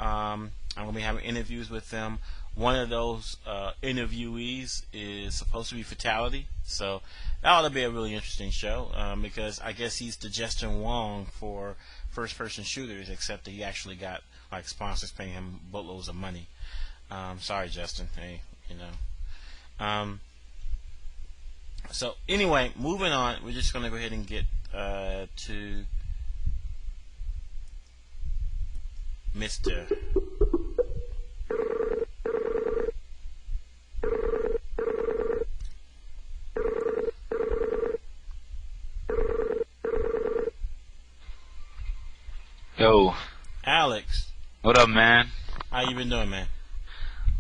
I'm going to be having interviews with them. One of those interviewees is supposed to be Fatality. So that ought to be a really interesting show because I guess he's the Justin Wong for first-person shooters, except that he actually got like sponsors paying him boatloads of money. Sorry, Justin. Hey, you know. So anyway, moving on. We're just going to go ahead and get to Mr. Yo. Alex. What up, man? How you been doing, man?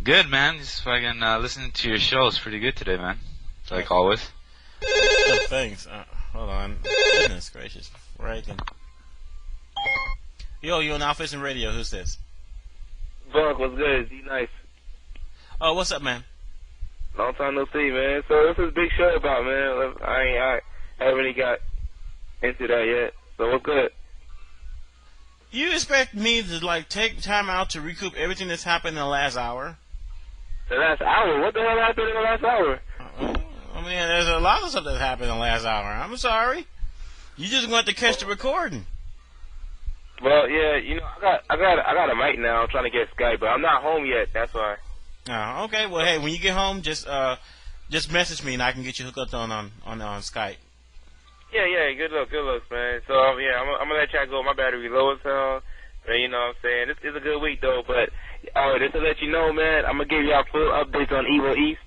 Good, man. Just fucking listening to your show is pretty good today, man. Like always. Oh, thanks. Hold on. Goodness gracious. Freaking. Yo, you on AlphaISM Radio. Who's this? Buck, what's good? Z Nice. Oh, what's up, man? Long time no see, man. So this is a big show about, man. I haven't really got into that yet. So what's good? You expect me to like take time out to recoup everything that's happened in the last hour? The last hour? What the hell happened in the last hour? I mean, there's a lot of stuff that happened in the last hour. I'm sorry. You just going to catch the recording. Well, yeah, you know, I got a mic now. I'm trying to get Skype, but I'm not home yet. That's why. Oh, okay. Well, hey, when you get home, just message me and I can get you hooked up on Skype. Yeah. Good looks, man. So yeah, I'm gonna let y'all go. My battery low as hell. And, you know what I'm saying? It's a good week though, but Oh, just to let you know, man, I'm gonna give y'all full updates on Evo East.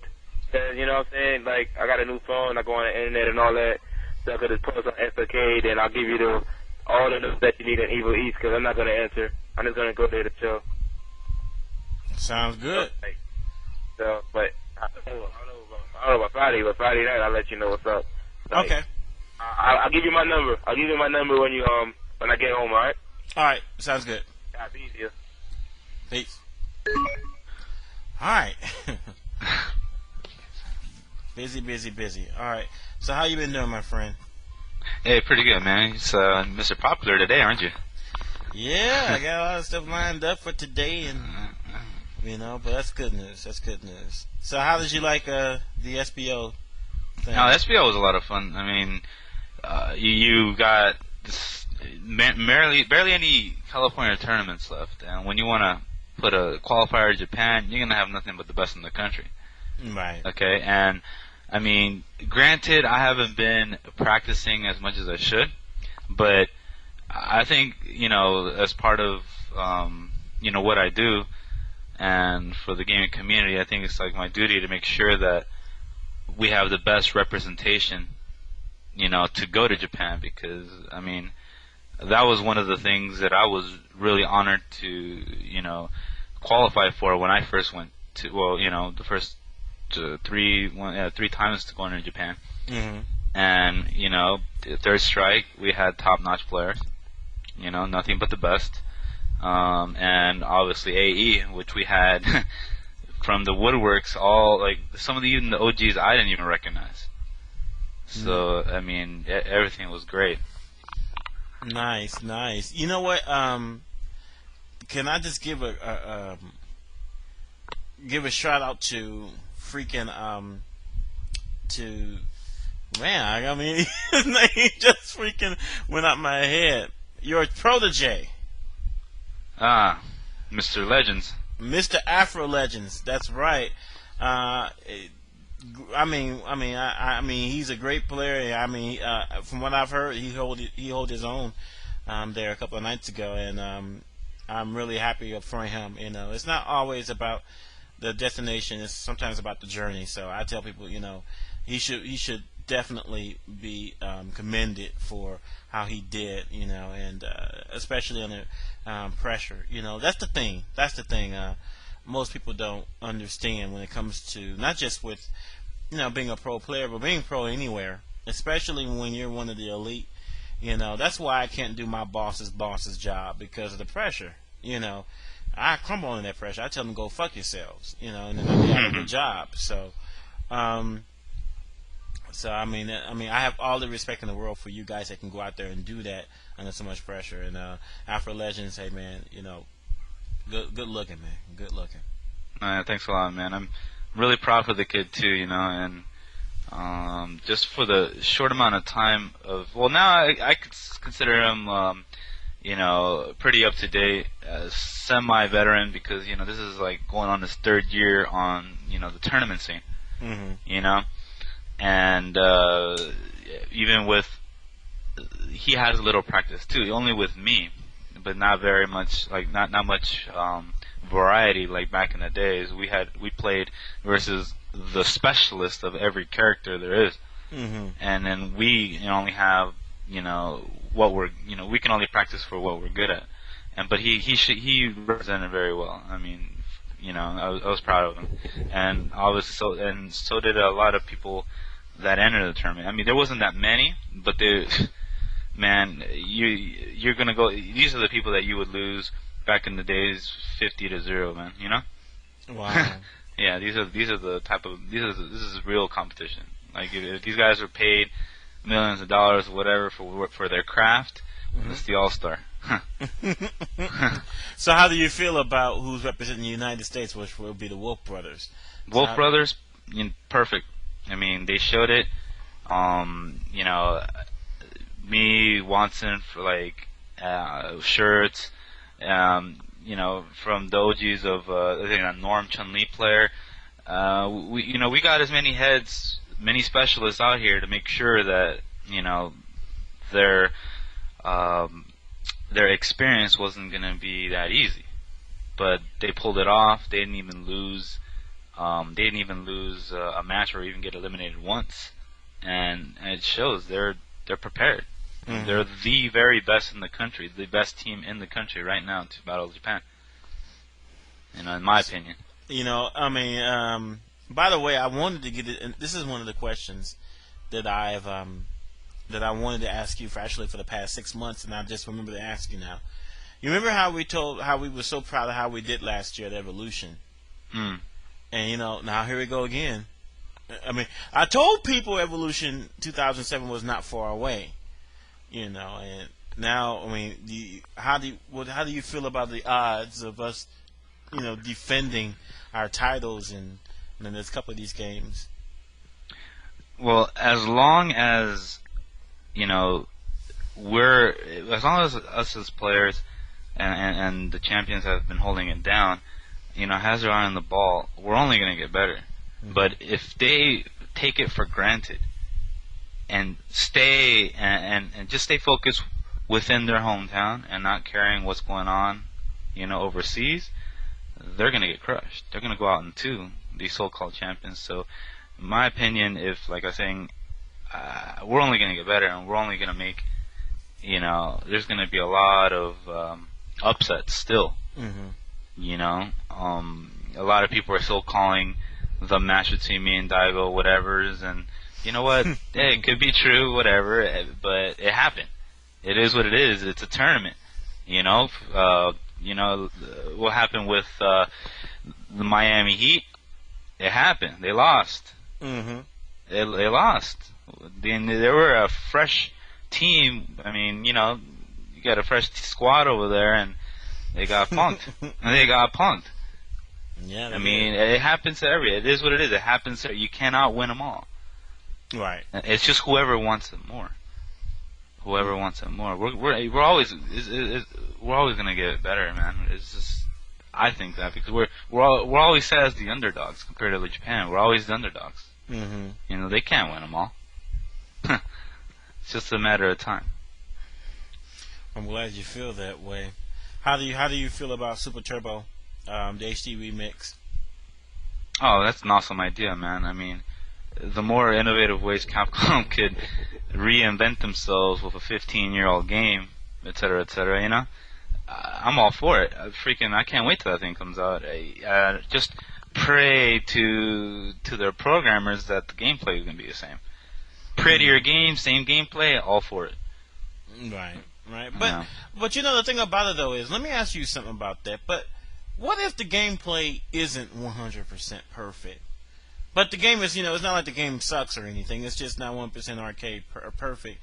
Cause you know what I'm saying? Like, I got a new phone, I go on the internet and all that. So I could just post on SOK, then I'll give you all the news that you need on Evo East. Cause I'm not gonna answer. I'm just gonna go there to chill. Sounds good. So, but I don't know about Friday, but Friday night I'll let you know what's up. Like, Okay. I'll give you my number. I'll give you my number when I get home. All right. All right. Sounds good. Yeah, be easier. Peace. All right. Busy. All right. So how you been doing, my friend? Hey, pretty good, man. It's Mr. Popular today, aren't you? Yeah, I got a lot of stuff lined up for today, and but that's good news. So how did you like the SBO thing? No, SBO was a lot of fun. I mean, you got barely any California tournaments left, and when you want to put a qualifier to Japan, you're gonna have nothing but the best in the country. Right. Okay, and I mean, granted, I haven't been practicing as much as I should, but I think, as part of, what I do, and for the gaming community, I think it's like my duty to make sure that we have the best representation, to go to Japan, because, I mean, that was one of the things that I was really honored to, qualify for when I first went to, the first three times to going to Japan. Mm-hmm. And, third strike, we had top-notch players, nothing but the best. And obviously AE, which we had from the woodworks, all, like, even the OGs I didn't even recognize. So, I mean, everything was great. Nice. You know what? Can I just give a shout out to freaking I mean, his name just freaking went out my head. Your protege, Mr. Legends, Mr. Afro Legends. That's right. I mean, he's a great player. I mean, from what I've heard, he hold his own there a couple of nights ago, and I'm really happy for him. It's not always about the destination; it's sometimes about the journey. So I tell people, he should definitely be commended for how he did, and especially under pressure. That's the thing. Most people don't understand when it comes to not just with being a pro player, but being pro anywhere, especially when you're one of the elite. That's why I can't do my boss's job, because of the pressure. I crumble under that pressure. I tell them go fuck yourselves, and then I do a good job. So, I mean, I have all the respect in the world for you guys that can go out there and do that under so much pressure. And Afro Legends, hey man, good looking, man, good looking. Thanks a lot, man. I'm really proud for the kid too, and just for the short amount of time now I could consider him, pretty up to date, as semi-veteran, because this is like going on his third year on the tournament scene, and even with he has a little practice too, only with me, but not very much, like not much variety like back in the days. We played versus the specialist of every character there is, and then we only have what we're we can only practice for what we're good at, but he represented very well. I mean, I was proud of him, and obviously so did a lot of people that entered the tournament. I mean, there wasn't that many, but man, you're gonna go. These are the people that you would lose back in the days, 50-0, man. Wow. Yeah, these are the type of this is real competition. Like if these guys are paid millions of dollars or whatever for their craft, it's the all-star. So how do you feel about who's representing the United States, which will be the Wolf Brothers? Wolf Brothers, perfect. I mean, they showed it. Me, Watson for like shirts. From the OGs of I think a Norm Chun-Li player. We got as many heads, many specialists out here to make sure that their experience wasn't going to be that easy. but they pulled it off. They didn't even lose. A match or even get eliminated once, and it shows they're prepared. Mm-hmm. They're the very best in the country, the best team in the country right now to battle Japan. In my opinion. By the way, I wanted to get it, and this is one of the questions that I wanted to ask you for the past 6 months, and I just remember to ask you now. You remember how we were so proud of how we did last year at Evolution? Mm. And now here we go again. I told people Evolution 2007 was not far away. And now, how do you feel about the odds of us, defending our titles in there's a couple of these games? Well, as long as us as players and the champions have been holding it down, has their eye on the ball, we're only going to get better. Mm-hmm. But if they take it for granted and stay and just stay focused within their hometown and not caring what's going on, overseas, they're going to get crushed. They're going to go out in two, these so-called champions. So, in my opinion, if, like I was saying, we're only going to get better and we're only going to make, there's going to be a lot of upsets still. Mm-hmm. A lot of people are still calling the match between me and Daigo whatever's, and you know what? It could be true, whatever, but it happened. It is what it is. It's a tournament. What happened with the Miami Heat? It happened. They lost. Mm-hmm. They lost. They were a fresh team. You got a fresh squad over there, and they got punked. Yeah. It happens to it is what it is. It happens to, you cannot win them all. Right. It's just whoever wants it more. Whoever wants it more. We're always gonna get better, man. It's just, I think that because we're always set as the underdogs compared to Japan. We're always the underdogs. Mm-hmm. They can't win them all. It's just a matter of time. I'm glad you feel that way. How do you feel about Super Turbo, the HD remix? Oh, that's an awesome idea, man. The more innovative ways Capcom could reinvent themselves with a 15-year-old game, etc., etc., I'm all for it. I can't wait till that thing comes out. Just pray to their programmers that the gameplay is going to be the same. Prettier game, same gameplay, all for it. Right. But the thing about it though is, let me ask you something about that. But what if the gameplay isn't 100% perfect? But the game is, it's not like the game sucks or anything. It's just not 1% arcade perfect.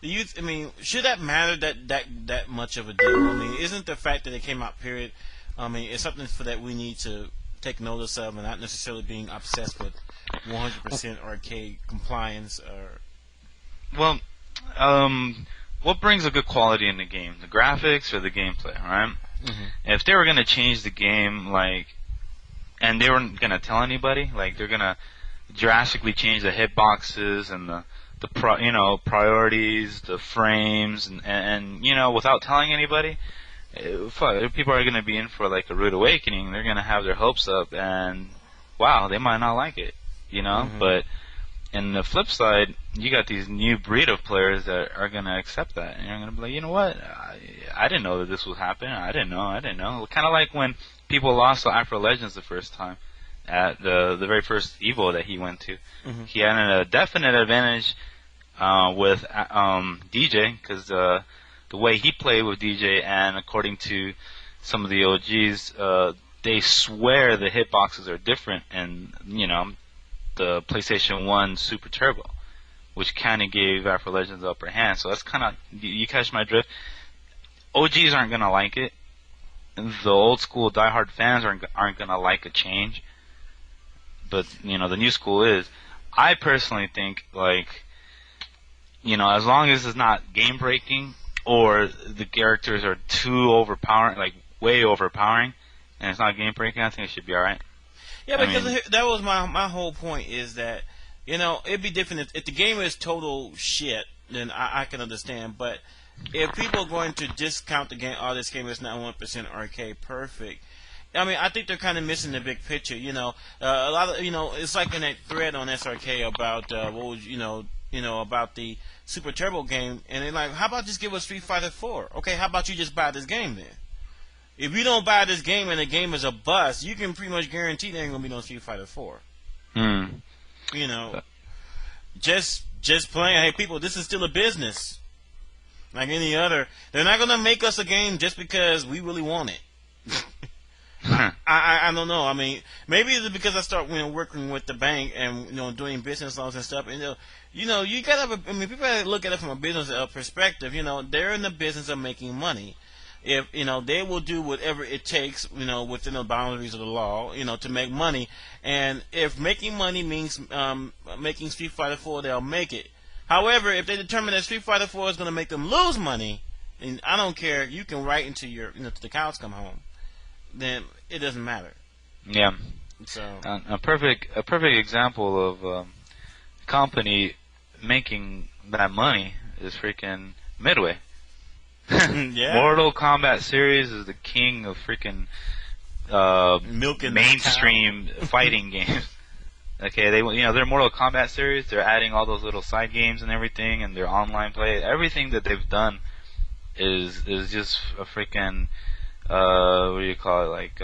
Should that matter that much of a deal? Isn't the fact that it came out, period, it's something that we need to take notice of, and not necessarily being obsessed with 100% arcade compliance or. What brings a good quality in the game? The graphics or the gameplay, right? Mm-hmm. If they were going to change the game, and they weren't going to tell anybody, they're going to drastically change the hitboxes and the priorities, the frames, and without telling anybody, people are going to be in for a rude awakening. They're going to have their hopes up, and wow, they might not like it, Mm-hmm. But in the flip side, you got these new breed of players that are going to accept that, and you're going to be like, you know what, I didn't know that this would happen. I didn't know. Kind of like when people lost to Afro Legends the first time at the very first Evo that he went to. Mm-hmm. He had a definite advantage with DJ, because the way he played with DJ, and according to some of the OGs, they swear the hitboxes are different, and the PlayStation 1 Super Turbo, which kind of gave Afro Legends the upper hand. So that's kind of, you catch my drift. OGs aren't going to like it. The old school diehard fans aren't going to like a change. But, the new school is. I personally think, as long as it's not game breaking or the characters are too overpowering, way overpowering, and it's not game breaking, I think it should be alright. Yeah, because that was my whole point, is that, it'd be different if the game is total shit, then I can understand. But if people are going to discount the game, this game is not 1% arcade perfect, I mean, I think they're kind of missing the big picture. A lot of it's like in that thread on SRK about what was about the Super Turbo game, and they're like, how about just give us Street Fighter 4? Okay, how about you just buy this game then? If you don't buy this game and the game is a bust, you can pretty much guarantee there ain't gonna be no Street Fighter 4. Just playing. Hey, people, this is still a business, like any other. They're not gonna make us a game just because we really want it. I don't know. I mean, maybe it's because I start working with the bank and doing business loans and stuff. And you gotta. I mean, people gotta look at it from a business perspective. They're in the business of making money. If they will do whatever it takes, within the boundaries of the law, to make money. And if making money means making Street Fighter 4, they'll make it. However, if they determine that Street Fighter 4 is going to make them lose money, and I don't care, you can write into your, to the cows come home. Then it doesn't matter. Yeah. So a perfect example of a company making that money is freaking Midway. Yeah. Mortal Kombat series is the king of freaking mainstream fighting games. Okay, their Mortal Kombat series, they're adding all those little side games and everything, and their online play. Everything that they've done is just a freaking what do you call it? Like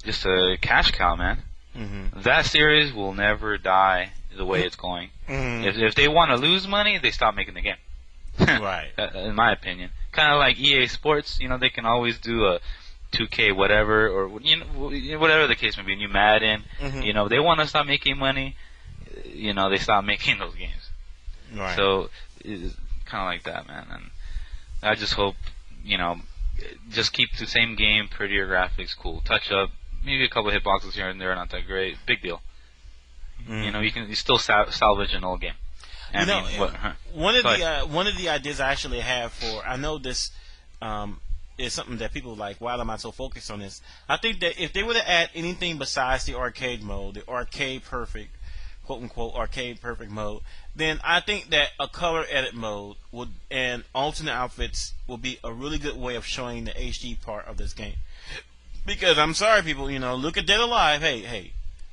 just a cash cow, man. Mm-hmm. That series will never die the way it's going. Mm-hmm. If they want to lose money, they stop making the game. Right. In my opinion, kind of like EA Sports, they can always do a 2K whatever, or whatever the case may be, new Madden. Mm-hmm. They want to stop making money. They stop making those games. Right. So it's kind of like that, man. And I just hope just keep the same game, prettier graphics, cool touch up, maybe a couple of hitboxes here and there, not that great, big deal. Mm-hmm. You still salvage an old game. One of the ideas I actually have I know this is something that people like, why am I so focused on this? I think that if they were to add anything besides the arcade mode, the arcade perfect, quote unquote arcade perfect mode, then I think that a color edit mode and alternate outfits would be a really good way of showing the HD part of this game. Because I'm sorry, people, look at Dead or Alive. Hey,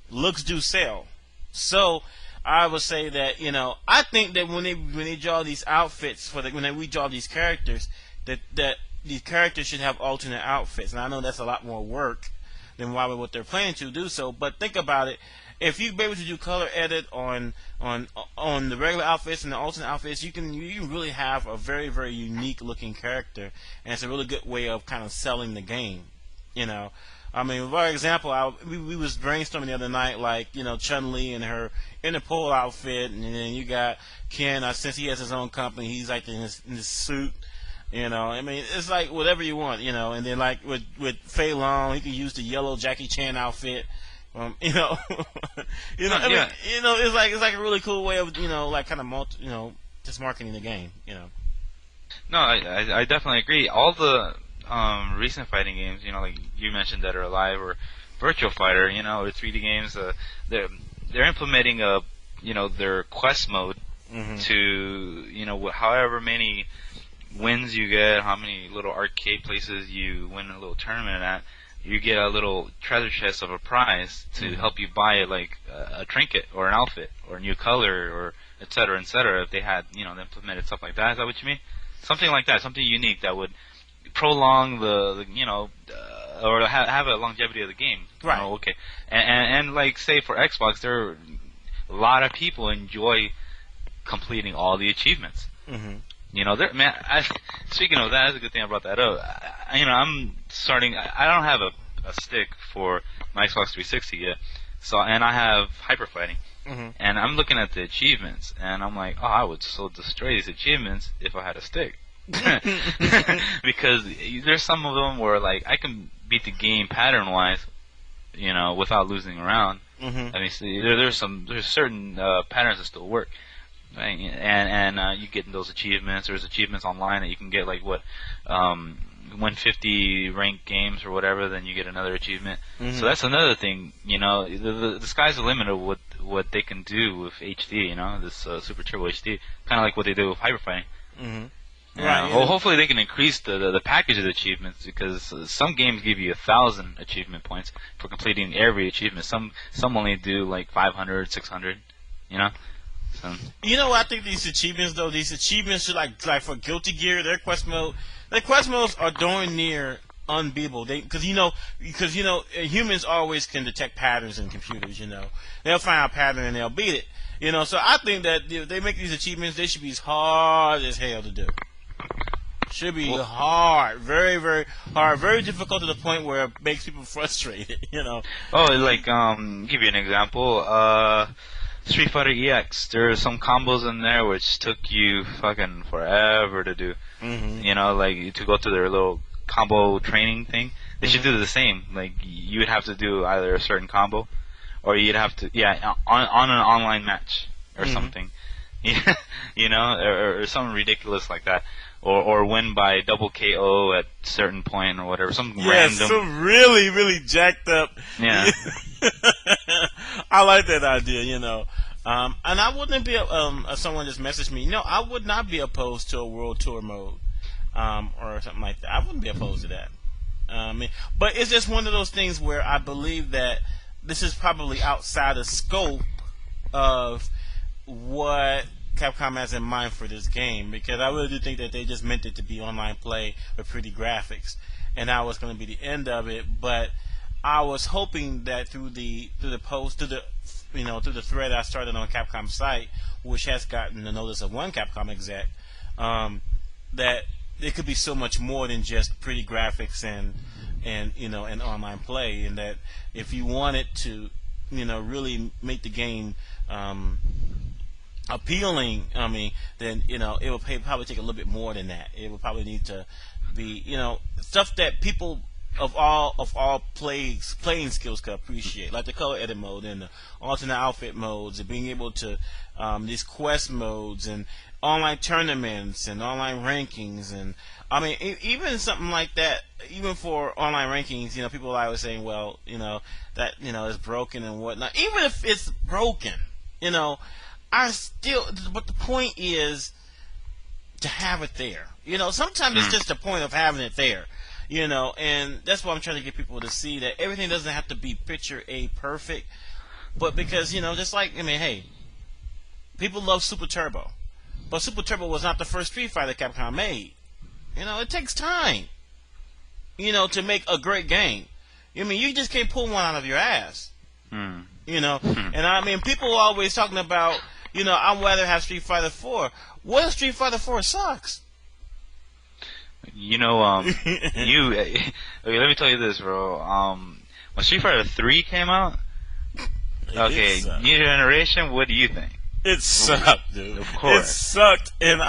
looks do sell. So I would say that I think that when they draw these outfits when we draw these characters, that these characters should have alternate outfits. And I know that's a lot more work than what they're planning to do so. But think about it: if you be able to do color edit on the regular outfits and the alternate outfits, you can really have a very, very unique looking character, and it's a really good way of kind of selling the game. I mean, for example, we was brainstorming the other night, like, Chun-Li and her Interpol outfit, and then you got Ken, since he has his own company, he's like in his suit, I mean, it's like whatever you want, and then like with Fei Long, he can use the yellow Jackie Chan outfit, I mean, it's like a really cool way of, like kind of just marketing the game, No, I definitely agree. All the recent fighting games, like you mentioned, Dead or Alive or Virtual Fighter, or 3D games, they're implementing their quest mode to however many wins you get, how many little arcade places you win a little tournament at, you get a little treasure chest of a prize to help you buy like a trinket or an outfit or a new color or et cetera, if they had they implemented stuff like that. Is that what you mean? Something like that, something unique that would prolong the or have a longevity of the game. Right. Okay. And like say for Xbox, there are a lot of people enjoy completing all the achievements. Mm-hmm. Speaking of that, that's a good thing I brought that up. I'm starting. I don't have a stick for my Xbox 360 yet, and I have Hyper Fighting. Mm-hmm. And I'm looking at the achievements, and I'm like, I would so destroy these achievements if I had a stick. Because there's some of them where like I can beat the game pattern wise, without losing around. Mm-hmm. I mean, there's certain patterns that still work, right? And you get those achievements. There's achievements online that you can get, like win 50 ranked games or whatever, then you get another achievement. Mm-hmm. So that's another thing. The sky's the limit of what they can do with HD. This Super Turbo HD, kind of like what they do with Hyper Fighting. Mm-hmm. Right. Yeah. Well, hopefully they can increase the package of achievements, because some games give you 1,000 achievement points for completing every achievement. Some only do like 500, 600. You know. So. You know what I think these achievements though? These achievements should like for Guilty Gear, their quest modes are darn near unbeatable. Because humans always can detect patterns in computers. They'll find a pattern and they'll beat it. So I think that if they make these achievements, they should be as hard as hell to do. Should be hard, very, very hard, very difficult to the point where it makes people frustrated. Oh, like give you an example. Street Fighter EX. There are some combos in there which took you fucking forever to do. Mm-hmm. Like to go to their little combo training thing. They should do the same. Like you would have to do either a certain combo, or you'd have to on an online match or something. Or something ridiculous like that. Or win by double KO at certain point or whatever. Something random. Some really, really jacked up. Yeah. I like that idea, and I wouldn't be someone just messaged me. I would not be opposed to a world tour mode, or something like that. I wouldn't be opposed to that. But it's just one of those things where I believe that this is probably outside the scope of what Capcom has in mind for this game, because I really do think that they just meant it to be online play with pretty graphics, and that was going to be the end of it. But I was hoping that through the post, through the thread I started on Capcom's site, which has gotten the notice of one Capcom exec, that it could be so much more than just pretty graphics and online play, and that if you wanted to, really make the game appealing, then it will probably take a little bit more than that. It will probably need to be stuff that people of all playing skills could appreciate, like the color edit mode and the alternate outfit modes, and being able to these quest modes and online tournaments and online rankings, and even something like that. Even for online rankings, people are always saying, well, that is broken and whatnot. Even if it's broken, but the point is to have it there. Sometimes it's just the point of having it there. And that's why I'm trying to get people to see that everything doesn't have to be picture A perfect, but because, just like, hey, people love Super Turbo, but Super Turbo was not the first Street Fighter Capcom made. It takes time, to make a great game. You just can't pull one out of your ass. And people are always talking about, I'd rather have Street Fighter 4. What if Street Fighter 4 sucks? Okay, let me tell you this, bro. When Street Fighter 3 came out, new generation, what do you think? It sucked, dude. Of course. It sucked, and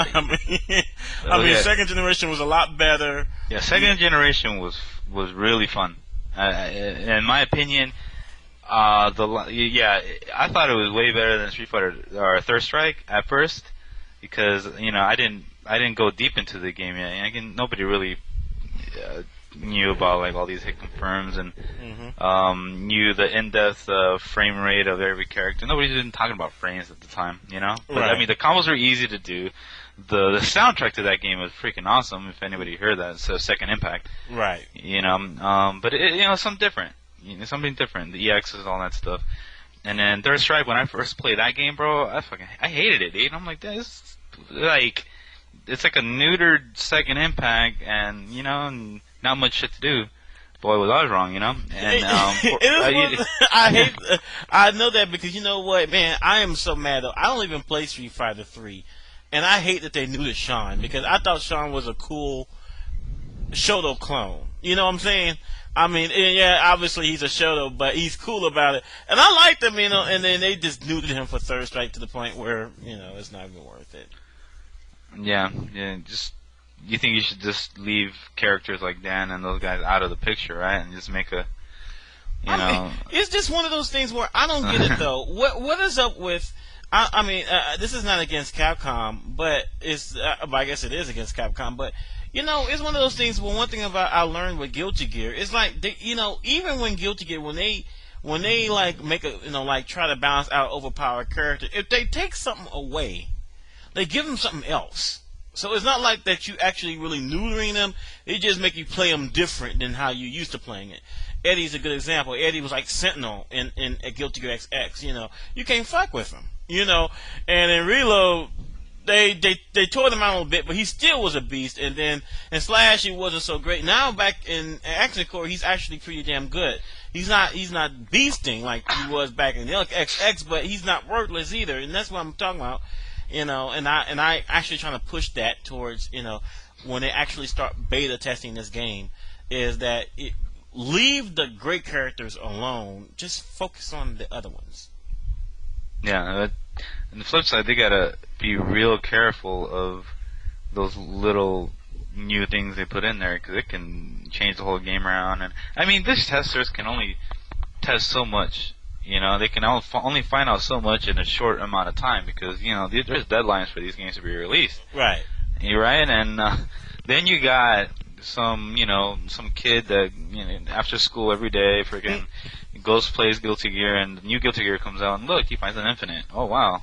second generation was a lot better. Yeah, second generation was really fun. In my opinion, I thought it was way better than Street Fighter or Third Strike at first, because I didn't go deep into the game yet. Nobody really knew about like all these hit confirms and knew the in-depth frame rate of every character. Nobody's even talking about frames at the time, But right. the combos were easy to do. The soundtrack to that game was freaking awesome. If anybody heard that, it's Second Impact. Right. But it something different. Something different. The EXs, all that stuff. And then Third Strike, when I first played that game, bro, I hated it, dude. I'm like, this like, it's like a neutered Second Impact, and not much shit to do. Boy, was I was wrong, And I know that because you know what, man, I am so mad. I don't even play Street Fighter 3, and I hate that they neutered Sean, because I thought Sean was a cool Shoto clone. You know what I'm saying? Obviously he's a Shoto, but he's cool about it, and I liked him, and then they just neutered him for Third Strike to the point where it's not even worth it. Yeah. Just you think you should just leave characters like Dan and those guys out of the picture, right? And just make a, it's just one of those things where I don't get it though. What is up with? This is not against Capcom, but I guess it is against Capcom, but. It's one of those things. Well, one thing I learned with Guilty Gear is like, even when Guilty Gear, when they like make a, try to balance out overpowered character, if they take something away, they give them something else. So it's not like that you actually really neutering them. It just make you play them different than how you used to playing it. Eddie's a good example. Eddie was like Sentinel in Guilty Gear XX. You can't fuck with him. And in Reload, they tore him out a little bit, but he still was a beast. And then in Slash, he wasn't so great. Now back in Action Core, he's actually pretty damn good. He's not beasting like he was back in the XX, but he's not worthless either. And that's what I'm talking about. And I actually trying to push that towards when they actually start beta testing this game, is that leave the great characters alone. Just focus on the other ones. Yeah. On the flip side, they gotta be real careful of those little new things they put in there, because it can change the whole game around. And I mean, these testers can only test so much. They can only find out so much in a short amount of time, because there's deadlines for these games to be released. Right. You're right, and then you got some kid that after school every day freaking goes plays Guilty Gear, and the new Guilty Gear comes out, and look, he finds an infinite. Oh wow,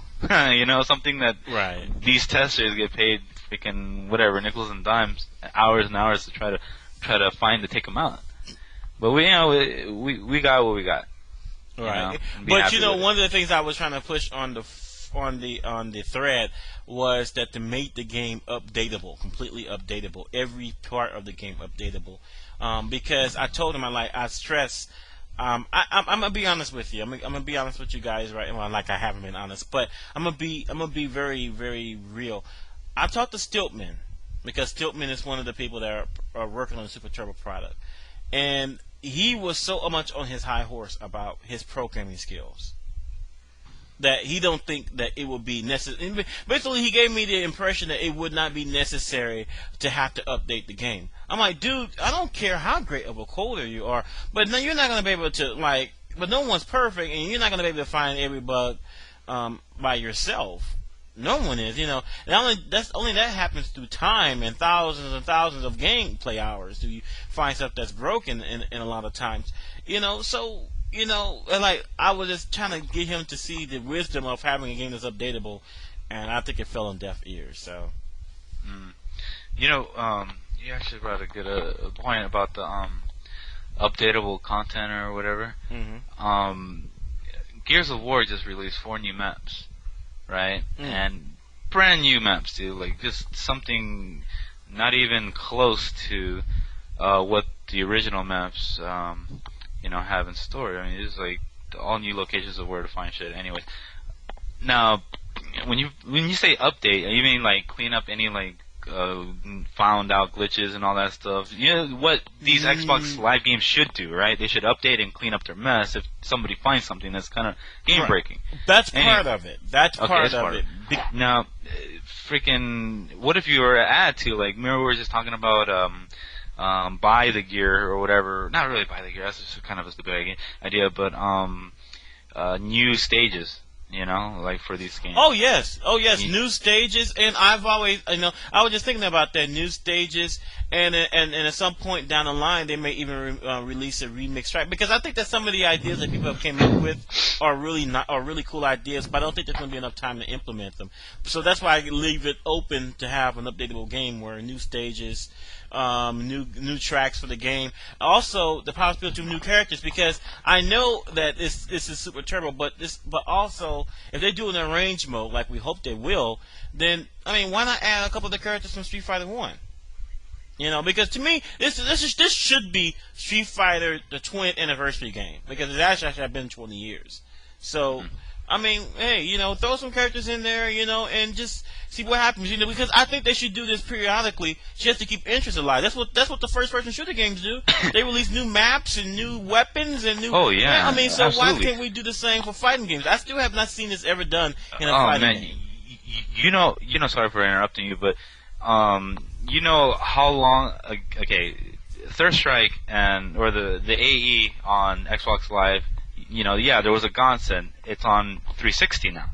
something that right. These testers get paid freaking whatever nickels and dimes, hours and hours to try to find to take them out. But we got what we got. Right. But one of the things I was trying to push on the thread was that to make the game updatable, completely updatable, every part of the game updatable. Because I told him I stress. I'm gonna be honest with you. I'm gonna be honest with you guys, right? Well, like I haven't been honest, but I'm gonna be very, very real. I talked to Stiltman, because Stiltman is one of the people that are working on the Super Turbo product, and he was so much on his high horse about his programming skills that he don't think that it would be necessary. Basically, he gave me the impression that it would not be necessary to have to update the game. I'm like, dude, I don't care how great of a coder you are, but no, you're not going to be able to, but no one's perfect, and you're not going to be able to find every bug by yourself. No one is, And only that happens through time and thousands of gameplay hours. Do you find stuff that's broken in a lot of times, So I was just trying to get him to see the wisdom of having a game that's updatable, and I think it fell on deaf ears. So, you actually brought a good point about the updatable content or whatever. Mm-hmm. Gears of War just released 4 new maps. Right? And brand new maps, dude. Like, just something not even close to what the original maps, have in store. I mean, it's like all new locations of where to find shit. Anyways, now when you say update, you mean like clean up any found out glitches and all that stuff? What these Xbox Live games should do, right? They should update and clean up their mess if somebody finds something that's kind of game breaking. That's part of it. That's part of it. Now, freaking, what if you were to add to, remember we were just talking about buy the gear or whatever? Not really buy the gear. That's just kind of a stupid idea, but new stages. For these games. Oh yes, new stages, and I've always, I was just thinking about that, new stages, and at some point down the line, they may even release a remix track, because I think that some of the ideas that people have came up with are really cool ideas, but I don't think there's going to be enough time to implement them. So that's why I leave it open to have an updatable game where new stages, new tracks for the game. Also, the possibility of new characters, because I know that this is Super Turbo, but also if they do an arrange mode like we hope they will, then why not add a couple of the characters from Street Fighter 1? Because to me this should be Street Fighter the 20th anniversary game, because it's actually been 20 years. So hey, throw some characters in there, and just see what happens, because I think they should do this periodically just to keep interest alive. That's what the first-person shooter games do. They release new maps and new weapons and new. Oh yeah. So absolutely. why can't we do the same for fighting games? I still have not seen this ever done in a fighting game. Sorry for interrupting you, but how long? Okay, Third Strike or the AE on Xbox Live. There was a Gonsen. It's on 360 now.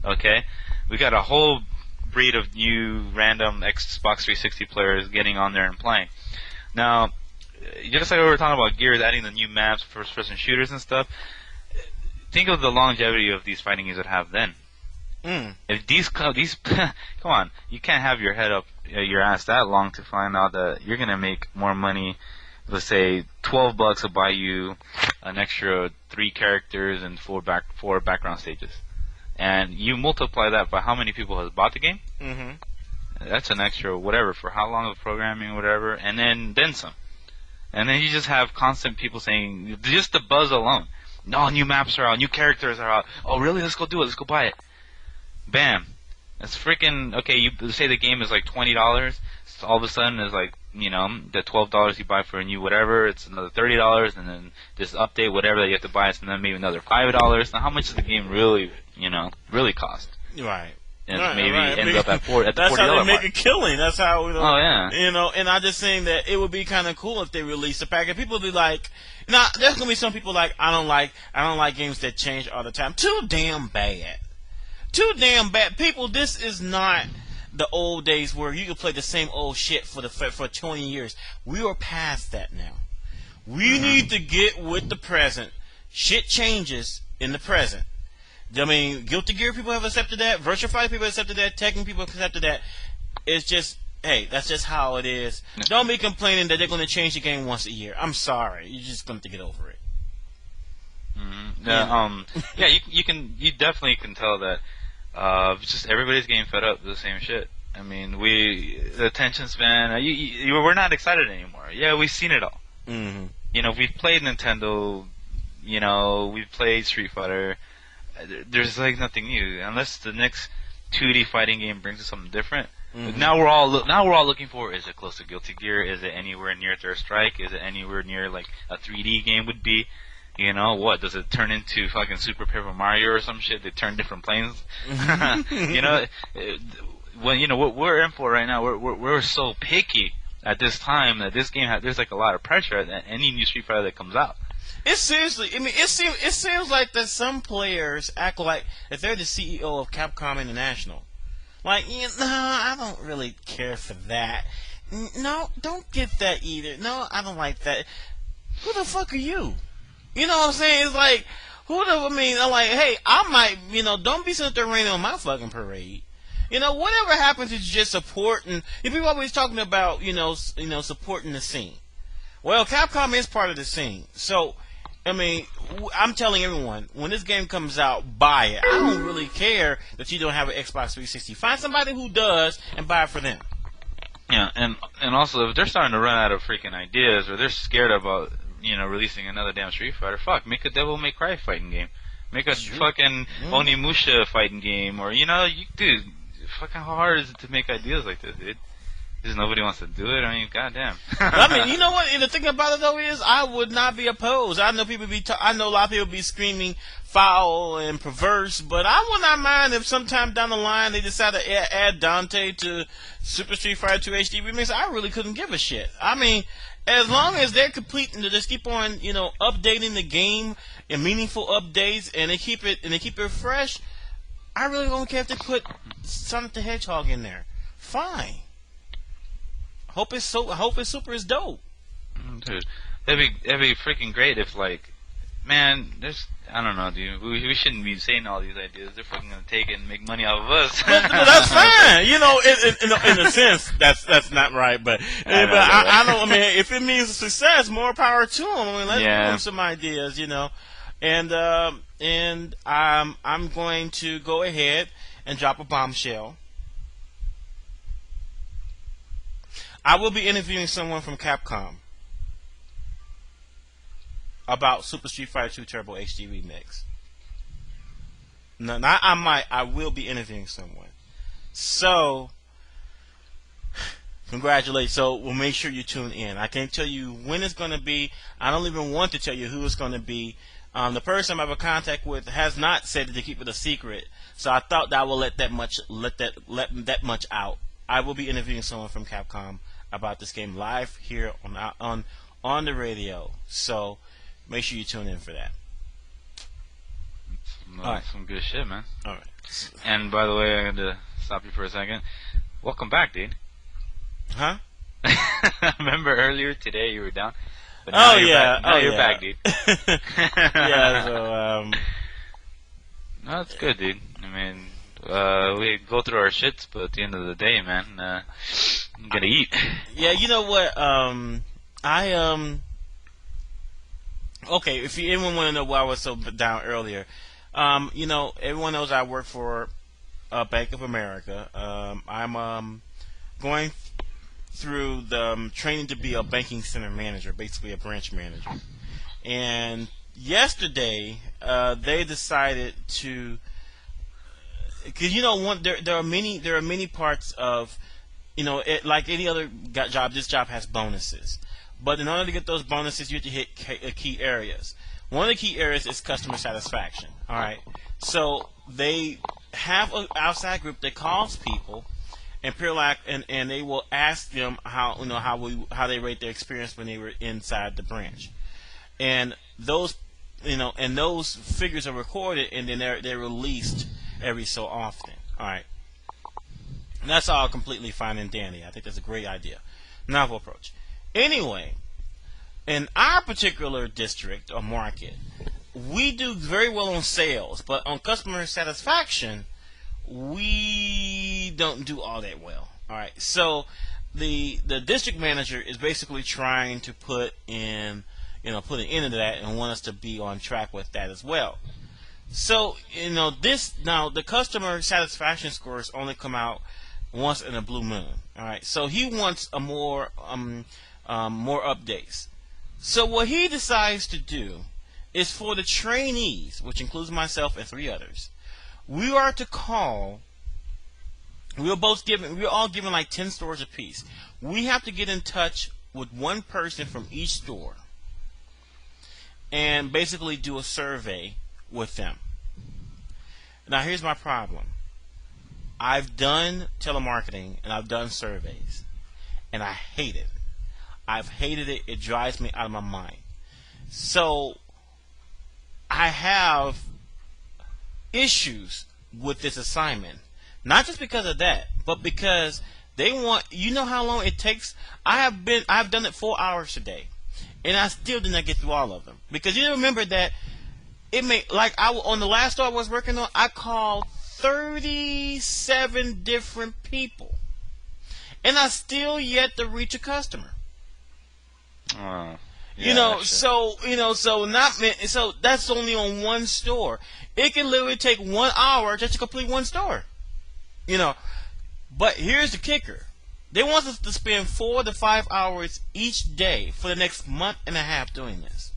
Okay, we got a whole breed of new random Xbox 360 players getting on there and playing. Now, just like we were talking about Gears adding the new maps, first-person shooters and stuff, think of the longevity of these fighting games that have then. If these come on, you can't have your head up your ass that long to find out that you're gonna make more money. Let's say $12 will buy you an extra 3 characters and 4 background stages, and you multiply that by how many people has bought the game. That's an extra whatever for how long of programming, whatever, and then some. And then you just have constant people saying, just the buzz alone. No, new maps are out, new characters are out. Oh, really? Let's go do it. Let's go buy it. Bam. That's freaking, okay, you say the game is like $20. So all of a sudden it's like, you know, the $12 you buy for a new whatever, it's another $30, and then this update, whatever that you have to buy, and then maybe another $5. Now how much does the game really, really cost? Right. And right, maybe right. ends up at the $40 That's how they make mark. a killing. That's how, Oh, yeah. And I'm just saying that it would be kind of cool if they released a pack. And people would be like, now, there's going to be some people like, I don't like games that change all the time. Too damn bad. Too damn bad. People, this is not the old days where you could play the same old shit for 20 years. We are past that now. We need to get with the present. Shit changes in the present. I mean, Guilty Gear people have accepted that. Virtua Fighter people have accepted that. Tekken people have accepted that. It's just, hey, that's just how it is. Don't be complaining that they're going to change the game once a year. I'm sorry. You're just going to get over it. Yeah, you definitely can tell that just everybody's getting fed up with the same shit. I mean, the attention span, we're not excited anymore. Yeah, we've seen it all. We've played Nintendo, we've played Street Fighter. There's like nothing new unless the next 2D fighting game brings us something different. Now we're all looking for, is it close to Guilty Gear? Is it anywhere near Third Strike? Is it anywhere near like a 3D game would be? What does it turn into? Fucking Super Paper Mario or some shit? They turn different planes. What we're in for right now, we're so picky at this time that this game there's like a lot of pressure at any new Street Fighter that comes out. It seriously, I mean, it seems like that some players act like if they're the CEO of Capcom International. Like, no, I don't really care for that. No, don't get that either. No, I don't like that. Who the fuck are you? You know what I'm saying? It's like, I'm like, hey, I might, don't be sitting there raining on my fucking parade. Whatever happens is just supporting. People always talking about, supporting the scene. Well, Capcom is part of the scene. So, I mean, I'm telling everyone, when this game comes out, buy it. I don't really care that you don't have an Xbox 360. Find somebody who does and buy it for them. Yeah, and also, if they're starting to run out of freaking ideas, or they're scared about, releasing another damn Street Fighter, make a Devil May Cry fighting game. Make a fucking Onimusha fighting game, or, dude, fucking how hard is it to make ideas like this, dude? Just nobody wants to do it. I mean, goddamn. I mean, you know what? And the thing about it though is, I would not be opposed. I know I know a lot of people be screaming foul and perverse, but I would not mind if sometime down the line they decide to add Dante to Super Street Fighter 2 HD Remix. I really couldn't give a shit. I mean, as long as they're completing to just keep on, updating the game and meaningful updates, and they keep it fresh, I really don't care if they put Sonic the Hedgehog in there. Fine. Hope it's super is dope. Dude, that'd be freaking great if I don't know, dude. We shouldn't be saying all these ideas. They're fucking gonna take it and make money off of us. But that's fine. In a sense, that's not right. But I don't. I mean, if it means success, more power to them. I mean, let's give them some ideas, And I'm going to go ahead and drop a bombshell. I will be interviewing someone from Capcom about Super Street Fighter 2 Turbo HD Remix. No, not I might. I will be interviewing someone. So, congratulations. So, we'll make sure you tune in. I can't tell you when it's going to be. I don't even want to tell you who it's going to be. The person I'm in contact with has not said to keep it a secret. So, I thought that I will let that much out. I will be interviewing someone from Capcom about this game live here on the radio. So make sure you tune in for that. Some good shit, man. All right. And by the way, I'm going to stop you for a second. Welcome back, dude. Huh? Remember earlier today you were down? But now you're back, dude. Yeah, so no, that's good, dude. I mean, we go through our shits, but at the end of the day, man, I'm gonna eat. Yeah, you know what? Okay, if anyone want to know why I was so down earlier, everyone knows I work for Bank of America. I'm going through the training to be a banking center manager, basically a branch manager. And yesterday, they decided to, because there are many parts of, like any other job. This job has bonuses, but in order to get those bonuses, you have to hit key areas. One of the key areas is customer satisfaction. All right, so they have an outside group that calls people and they will ask them how they rate their experience when they were inside the branch, and those figures are recorded and then they're released every so often. All right, and that's all completely fine and dandy. I think that's a great idea, novel approach. Anyway, in our particular district or market, we do very well on sales, but on customer satisfaction, we don't do all that well. All right, so the district manager is basically trying to put an end to that and want us to be on track with that as well. So the customer satisfaction scores only come out once in a blue moon. All right, so he wants a more updates. So what he decides to do is for the trainees, which includes myself and 3 others, we are to call. We're all given like 10 stores apiece. We have to get in touch with one person from each store and basically do a survey with them. Now here's my problem. I've done telemarketing and I've done surveys, and I hate it. I've hated it. It drives me out of my mind. So I have issues with this assignment, not just because of that, but because they want. You know how long it takes. I've done it 4 hours a day, and I still did not get through all of them, because you remember that on the last store I was working on, I called 37 different people, and I still yet to reach a customer. Yeah, so that's only on one store. It can literally take 1 hour just to complete one store. But here's the kicker. They want us to spend 4 to 5 hours each day for the next month and a half doing this.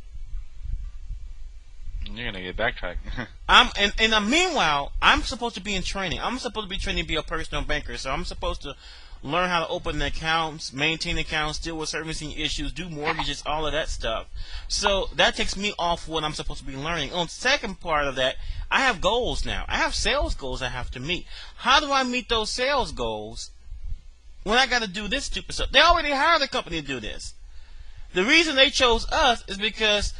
You're gonna get backtracked. Meanwhile, I'm supposed to be in training. I'm supposed to be training to be a personal banker, so I'm supposed to learn how to open accounts, maintain accounts, deal with servicing issues, do mortgages, all of that stuff. So that takes me off what I'm supposed to be learning. On the second part of that, I have goals now. I have sales goals I have to meet. How do I meet those sales goals when I got to do this stupid stuff? They already hired a company to do this. The reason they chose us is because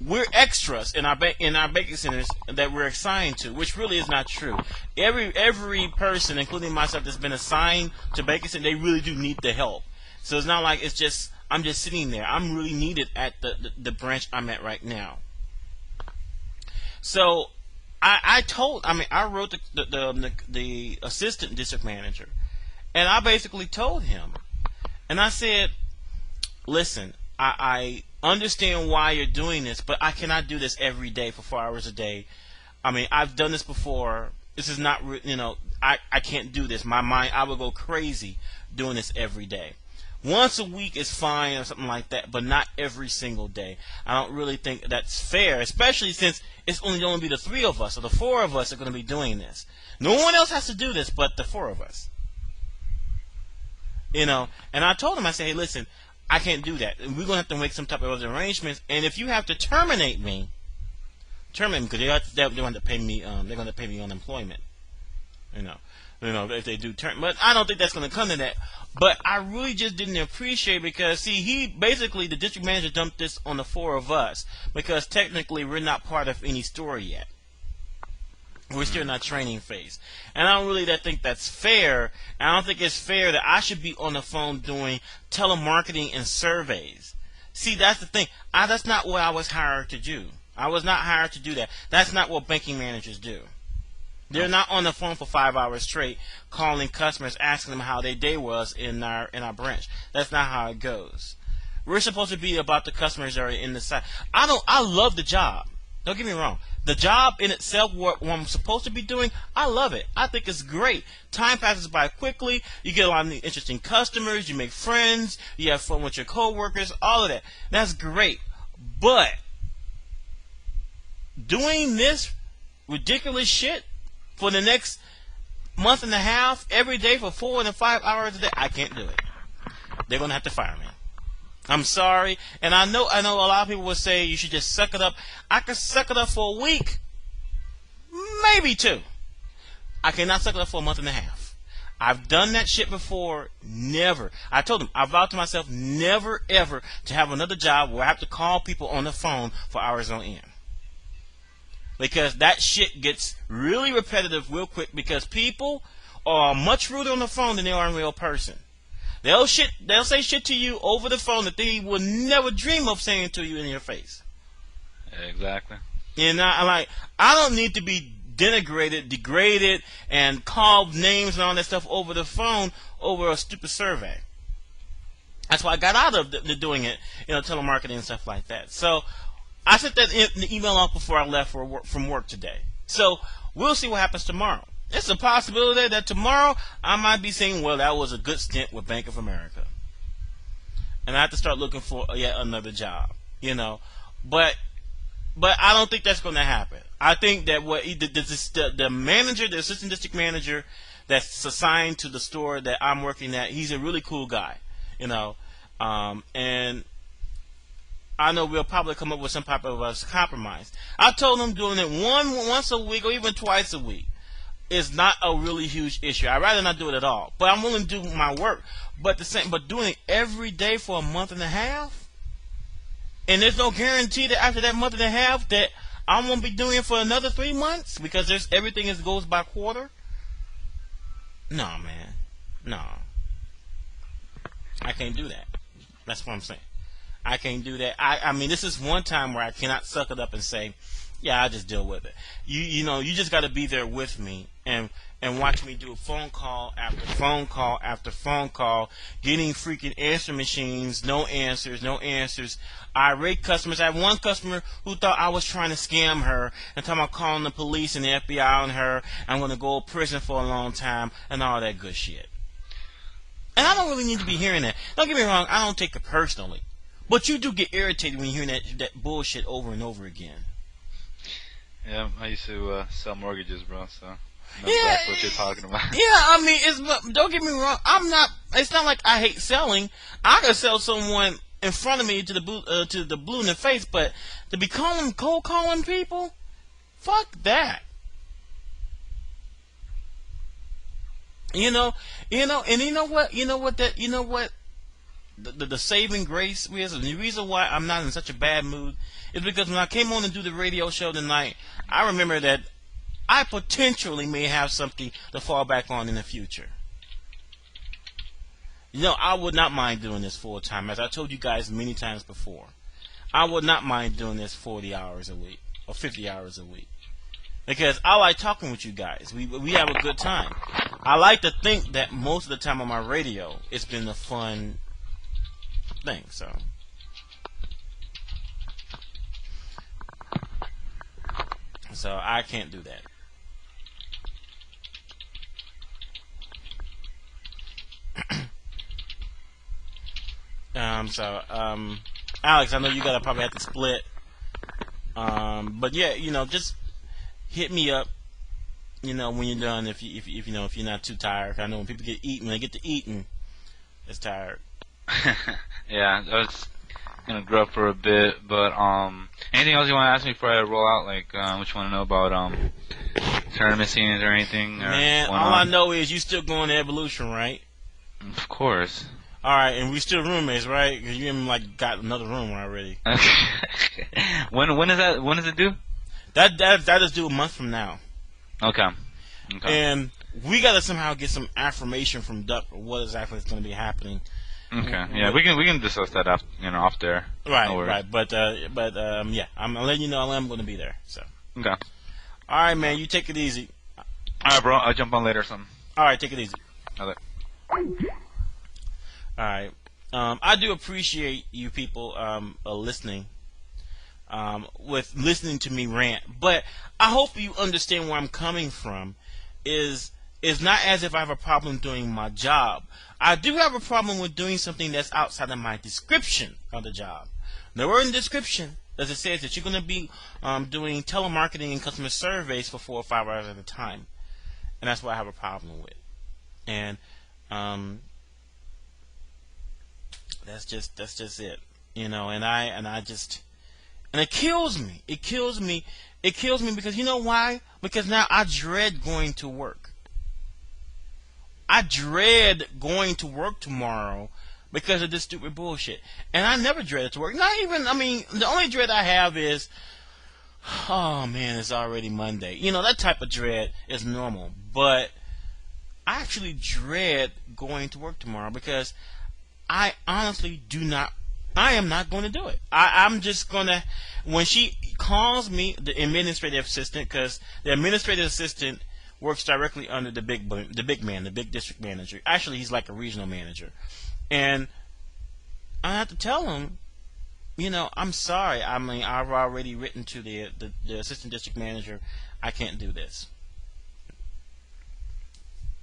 we're extras in our banking centers that we're assigned to, which really is not true. Every person, including myself, that's been assigned to banking center, they really do need the help. So it's not like I'm just sitting there. I'm really needed at the branch I'm at right now. So I wrote the assistant district manager, and I basically told him, and I said, listen, I understand why you're doing this, but I cannot do this every day for 4 hours a day. I've done this before. This is not, I can't do this. My mind, I would go crazy doing this every day. Once a week is fine or something like that, but not every single day. I don't really think that's fair, especially since it's only going to be the 3 of us, or the 4 of us are going to be doing this. No one else has to do this but the 4 of us. And I told him, I said, hey, listen, I can't do that. We're going to have to make some type of other arrangements. And if you have to terminate me, because they're going to pay me. They're going to pay me unemployment. If they do but I don't think that's going to come to that. But I really just didn't appreciate, because he basically, the district manager dumped this on the 4 of us, because technically we're not part of any store yet. We're still in that training phase. And I don't really think that's fair. I don't think it's fair that I should be on the phone doing telemarketing and surveys. See, that's the thing. That's not what I was hired to do. I was not hired to do that. That's not what banking managers do. They're not on the phone for 5 hours straight, calling customers, asking them how their day was in our branch. That's not how it goes. We're supposed to be about the customers that are in the site. I love the job. Don't get me wrong. The job in itself, what I'm supposed to be doing, I love it. I think it's great. Time passes by quickly. You get a lot of interesting customers. You make friends. You have fun with your coworkers. All of that. That's great. But doing this ridiculous shit for the next month and a half, every day for 4 to 5 hours a day, I can't do it. They're gonna have to fire me. I'm sorry, and I know a lot of people will say you should just suck it up. I could suck it up for a week, maybe 2. I cannot suck it up for a month and a half. I've done that shit before. Never. I told them, I vowed to myself never ever to have another job where I have to call people on the phone for hours on end. Because that shit gets really repetitive real quick, because people are much ruder on the phone than they are in real person. They'll say shit to you over the phone that they would never dream of saying to you in your face. Exactly. And I don't need to be degraded, and called names and all that stuff over the phone over a stupid survey. That's why I got out of doing it, telemarketing and stuff like that. So I sent the email off before I left from work today. So we'll see what happens tomorrow. It's a possibility that tomorrow I might be saying, well, that was a good stint with Bank of America. And I have to start looking for yet another job, But I don't think that's going to happen. I think that the manager, the assistant district manager that's assigned to the store that I'm working at, he's a really cool guy, and I know we'll probably come up with some type of a compromise. I told him doing it once a week or even twice a week is not a really huge issue. I'd rather not do it at all. But I'm willing to do my work. But doing it every day for a month and a half, and there's no guarantee that after that month and a half that I won't be doing it for another 3 months, because everything goes by quarter. No, man. No. I can't do that. That's what I'm saying. I can't do that. I mean, this is one time where I cannot suck it up and say, yeah, I'll just deal with it. You just got to be there with me and watch me do phone call after phone call after phone call, getting freaking answer machines, no answers. Irate customers. I have one customer who thought I was trying to scam her and talking about calling the police and the FBI on her. I'm going to go to prison for a long time and all that good shit. And I don't really need to be hearing that. Don't get me wrong, I don't take it personally. But you do get irritated when you hear that bullshit over and over again. Yeah, I used to sell mortgages, bro, so I know exactly what you're talking about. Yeah, I mean, don't get me wrong, it's not like I hate selling. I could sell someone in front of me to the blue in the face, but to be cold calling people, fuck that. And you know what? The saving grace is, and the reason why I'm not in such a bad mood is because when I came on to do the radio show tonight, I remember that I potentially may have something to fall back on in the future. I would not mind doing this full time, as I told you guys many times before. I would not mind doing this 40 hours a week or 50 hours a week, because I like talking with you guys. We have a good time. I like to think that most of the time on my radio, it's been a fun thing. So I can't do that. Alex, I know you gotta probably have to split. But yeah, just hit me up. When you're done, if you're not too tired. I know when people get eaten, they get to eating, it's tired. Yeah, I was gonna grow up for a bit, but anything else you want to ask me before I roll out? Like, what you want to know about tournament scenes or anything? Man, all I know is you still going to Evolution, right? Of course. All right, and we still roommates, right? Because you even got another room already. When is that? When does it due? That is due a month from now. Okay. And we got to somehow get some affirmation from Duck or what exactly is going to be happening. Okay. Yeah, we can discuss that off there. Right. No right. But yeah, I'm letting you know I'm going to be there. So. Okay. All right, man. You take it easy. All right, bro. I'll jump on later or something. All right, take it easy. Okay. All right. I do appreciate you people listening, with listening to me rant. But I hope you understand where I'm coming from. Is not as if I have a problem doing my job. I do have a problem with doing something that's outside of my description of the job. Nowhere in the description does it say that you're going to be doing telemarketing and customer surveys for 4 or 5 hours at a time, and that's what I have a problem with. And that's just it, you know. And it kills me. It kills me. It kills me because you know why? Because now I dread going to work. I dread going to work tomorrow because of this stupid bullshit. And I never dreaded to work. Not even, I mean, the only dread I have is, oh man, it's already Monday. You know, that type of dread is normal. But I actually dread going to work tomorrow because I honestly I am not going to do it. I'm just going to, when she calls me, the administrative assistant, because the administrative assistant works directly under the big man, the big district manager. Actually, he's like a regional manager. And I have to tell him, you know, I'm sorry. I mean, I've already written to the assistant district manager, I can't do this.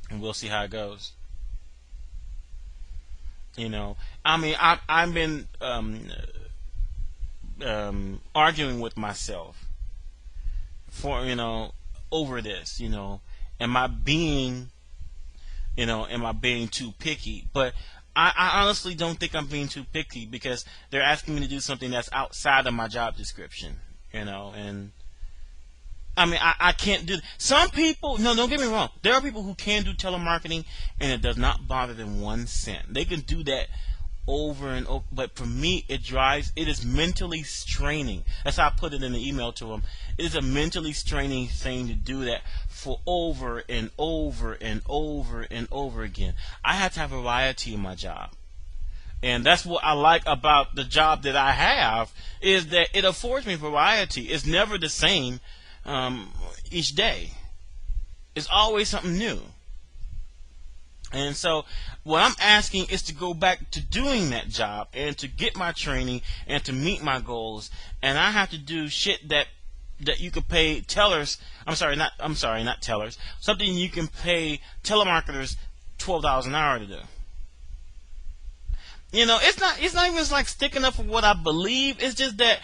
And we'll see how it goes. You know, I mean, I've been arguing with myself for, you know, over this, you know, am I being too picky? But I honestly don't think I'm being too picky because they're asking me to do something that's outside of my job description, you know. And I mean, I can't do. Some people, no, don't get me wrong. There are people who can do telemarketing, and it does not bother them 1 cent. They can do that over and over. But for me, it is mentally straining. That's how I put it in the email to them. It is a mentally straining thing to do that for over and over and over and over again. I have to have variety in my job. And that's what I like about the job that I have, is that it affords me variety. It's never the same each day. It's always something new. And so what I'm asking is to go back to doing that job and to get my training and to meet my goals. And I have to do shit that you could pay tellers. Not tellers. Something you can pay telemarketers $12 an hour to do. You know, it's not even like sticking up for what I believe. It's just that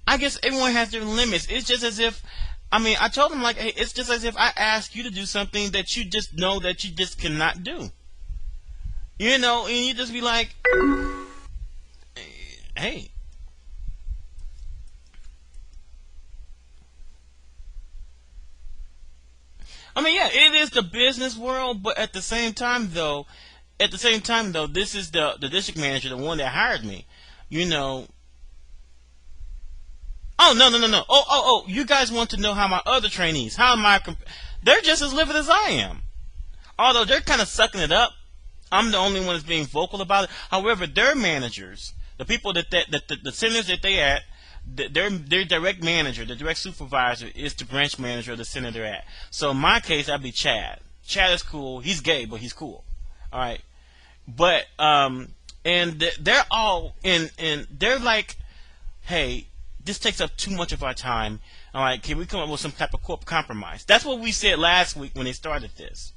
I guess everyone has their limits. It's just as if, I mean, I told them, like, hey, it's just as if I ask you to do something that you just know that you just cannot do. You know, and you just be like, hey. I mean, yeah, it is the business world, but at the same time, though, this is the district manager, the one that hired me. You know. Oh, no. Oh, you guys want to know how my other trainees, they're just as livid as I am. Although they're kind of sucking it up. I'm the only one that's being vocal about it. However, their managers, the people the centers that they at, their direct manager, the direct supervisor is the branch manager of the center they're at. So in my case, I'd be Chad. Chad is cool. He's gay, but he's cool. All right. But, and they're all and they're like, hey, this takes up too much of our time. All right, can we come up with some type of compromise? That's what we said last week when they started this.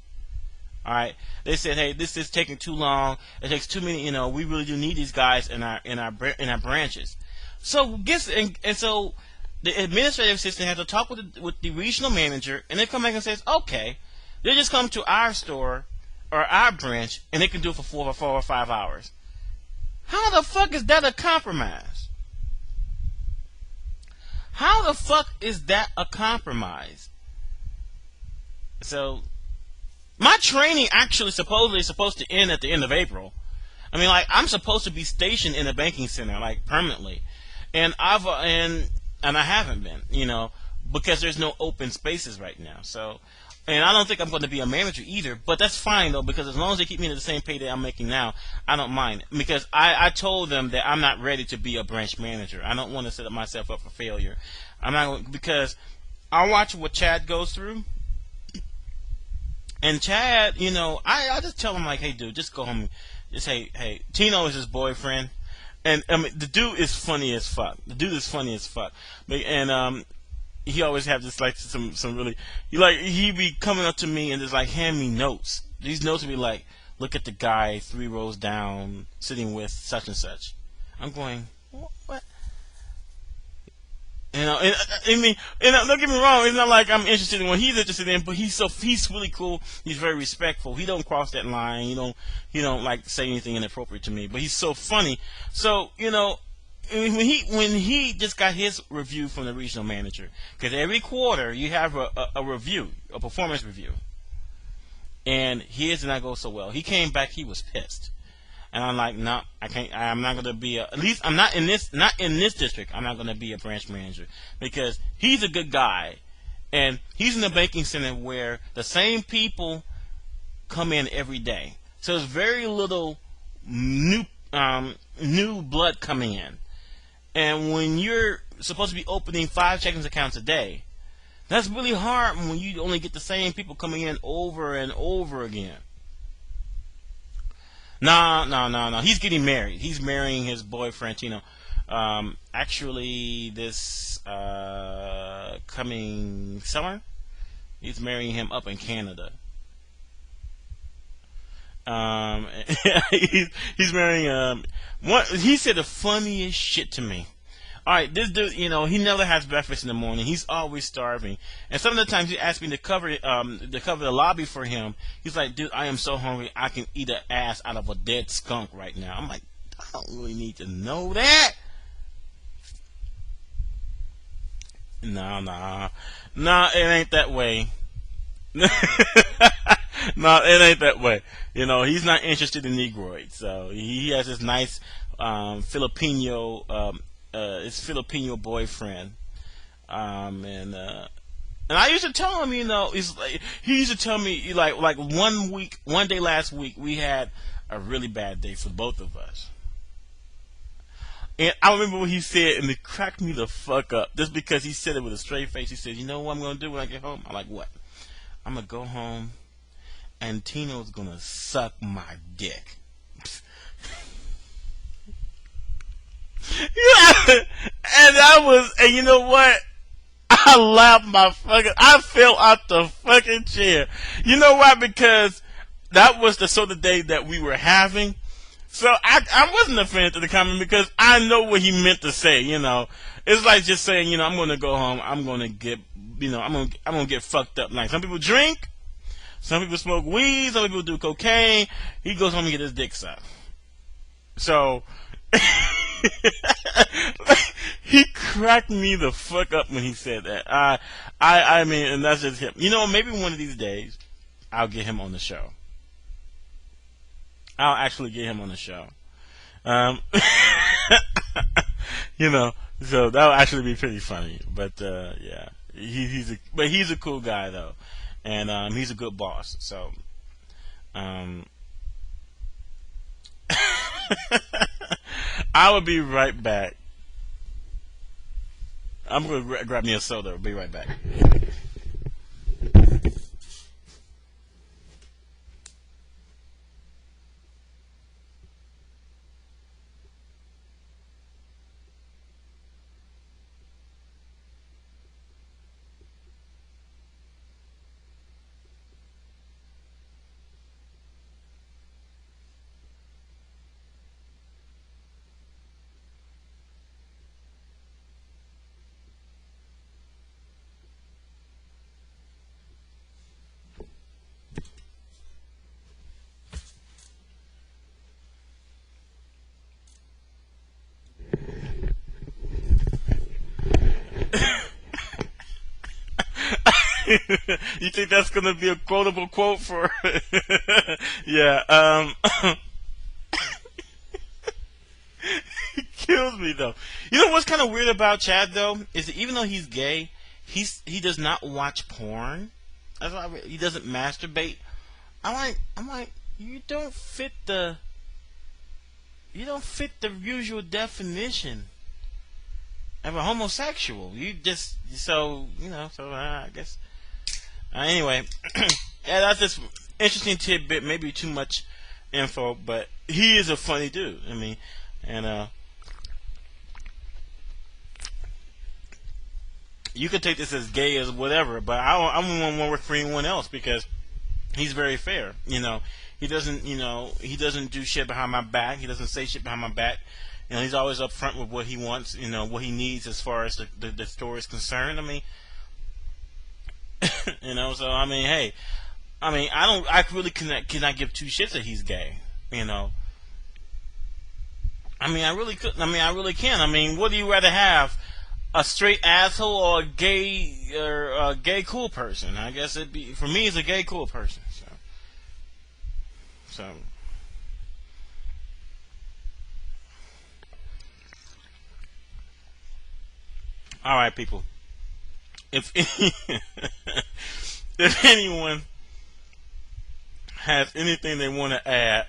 All right, they said, hey, this is taking too long. It takes too many. You know, we really do need these guys in our branches. So so the administrative assistant has to talk with the regional manager, and they come back and says, okay, they just come to our store or our branch, and they can do it for 4 or 5 hours. How the fuck is that a compromise? How the fuck is that a compromise? So, my training actually supposedly is supposed to end at the end of April. I mean, like, I'm supposed to be stationed in a banking center, like, permanently. And I haven't been, you know, because there's no open spaces right now. So, and I don't think I'm going to be a manager either, but that's fine, though, because as long as they keep me at the same pay that I'm making now, I don't mind. Because I told them that I'm not ready to be a branch manager. I don't want to set myself up for failure. I'm not, because I watch what Chad goes through, And Chad, I just tell him like, hey, dude, just go home. Just hey, Tino is his boyfriend, and I mean, the dude is funny as fuck. And he always have this like some really, he be coming up to me and just like hand me notes. These notes would be like, look at the guy 3 rows down sitting with such and such. I'm going, what? And I mean, don't get me wrong. It's not like I'm interested in what he's interested in, but he's really cool. He's very respectful. He don't cross that line. He don't like say anything inappropriate to me. But he's so funny. So when he just got his review from the regional manager, because every quarter you have a review, a performance review, and his did not go so well. He came back. He was pissed. And I'm like, no, I can't. I'm not gonna be at least I'm not in this district. I'm not gonna be a branch manager because he's a good guy, and he's in a banking center where the same people come in every day. So there's very little new blood coming in. And when you're supposed to be opening 5 checking accounts a day, that's really hard when you only get the same people coming in over and over again. No. He's getting married. He's marrying his boyfriend, actually, this coming summer, he's marrying him up in Canada. He's marrying. He said the funniest shit to me. All right, this dude, he never has breakfast in the morning. He's always starving. And some of the times he asked me to cover the lobby for him. He's like, dude, I am so hungry. I can eat an ass out of a dead skunk right now. I'm like, I don't really need to know that. Nah, it ain't that way. No, it ain't that way. He's not interested in Negroids. So he has this nice Filipino his Filipino boyfriend, and I used to tell him, he used to tell me like one day last week we had a really bad day for both of us, and I remember what he said, and it cracked me the fuck up, just because he said it with a straight face. He said, "You know what I'm gonna do when I get home?" I'm like, "What?" "I'm gonna go home, and Tino's gonna suck my dick." And you know what? I laughed I fell out the fucking chair. You know why? Because that was the sort of day that we were having. So I wasn't offended to the comment because I know what he meant to say. It's like just saying, I'm gonna go home. I'm gonna get, I'm gonna get fucked up. Like some people drink, some people smoke weed, some people do cocaine. He goes home and get his dick sucked. So. He cracked me the fuck up when he said that. I mean, and that's just him. Maybe one of these days, I'll get him on the show. I'll actually get him on the show. So that'll actually be pretty funny. But yeah, he's a cool guy though, and he's a good boss. So, I will be right back. I'm going to grab me a soda. I'll be right back. You think that's gonna be a quotable quote for? Yeah. He kills me though. You know what's kind of weird about Chad though is that even though he's gay, he does not watch porn. That's why he doesn't masturbate. I'm like, you don't fit the usual definition of a homosexual. You just I guess. Anyway, Yeah, that's just interesting tidbit. Maybe too much info, but he is a funny dude. I mean, and you could take this as gay as whatever, but I wouldn't want to work for anyone else because he's very fair. He doesn't, he doesn't do shit behind my back. He doesn't say shit behind my back. He's always upfront with what he wants. What he needs as far as the store is concerned. I mean, So I mean, hey, I really cannot give two shits that he's gay. I mean, I really could. I mean, I really can. I mean, what do you rather have? A straight asshole or a gay cool person? I guess it'd be, for me, it's a gay cool person. So all right, people. If if anyone has anything they want to add,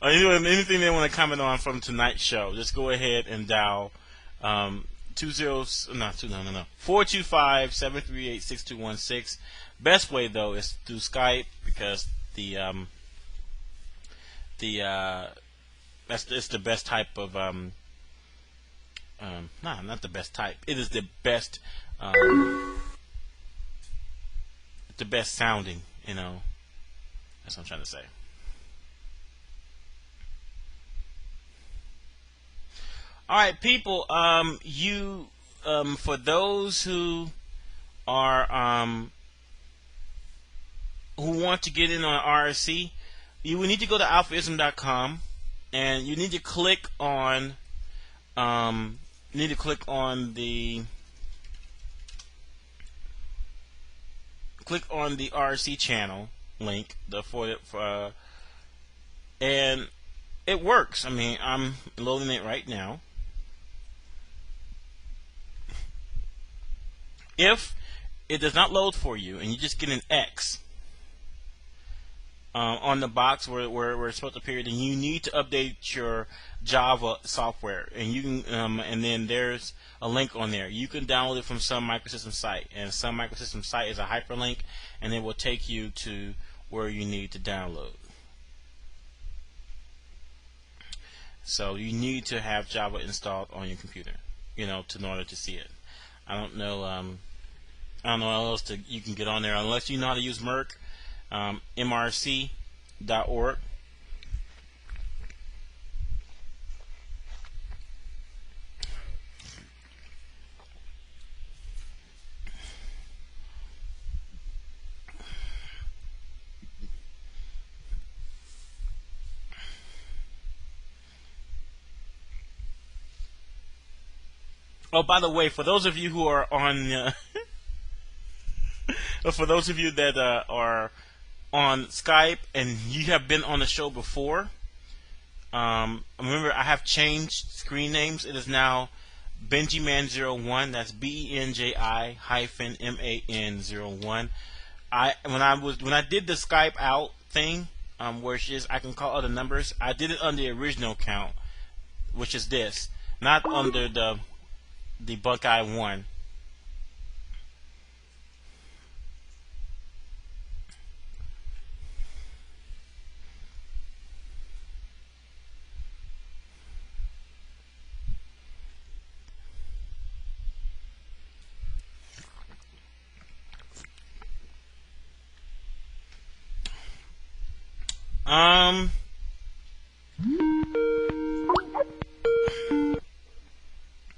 or anything they want to comment on from tonight's show, just go ahead and dial 425-738-6216. Best way though is through Skype because it's the best type of not the best type. It is the best sounding. That's what I'm trying to say. All right, people. For those who are who want to get in on RSC, you will need to go to AlphaISM.com and you need to click on the RSC channel link and it works. I mean, I'm loading it right now. If it does not load for you and you just get an X on the box where it's supposed to appear, then you need to update your Java software, and you can and then there's a link on there. You can download it from Sun Microsystem site, and Sun Microsystem site is a hyperlink, and it will take you to where you need to download. So you need to have Java installed on your computer, in order to see it. I don't know how else you can get on there unless you know how to use Merc, mrc.org. Oh, by the way, for those of you who are on, for those of you that are on Skype and you have been on the show before, remember I have changed screen names. It is now BenjiMan01. That's BenjiMan01. When I did the Skype out thing, which is I can call other numbers, I did it on the original count, which is this, not under the Buckeye 1.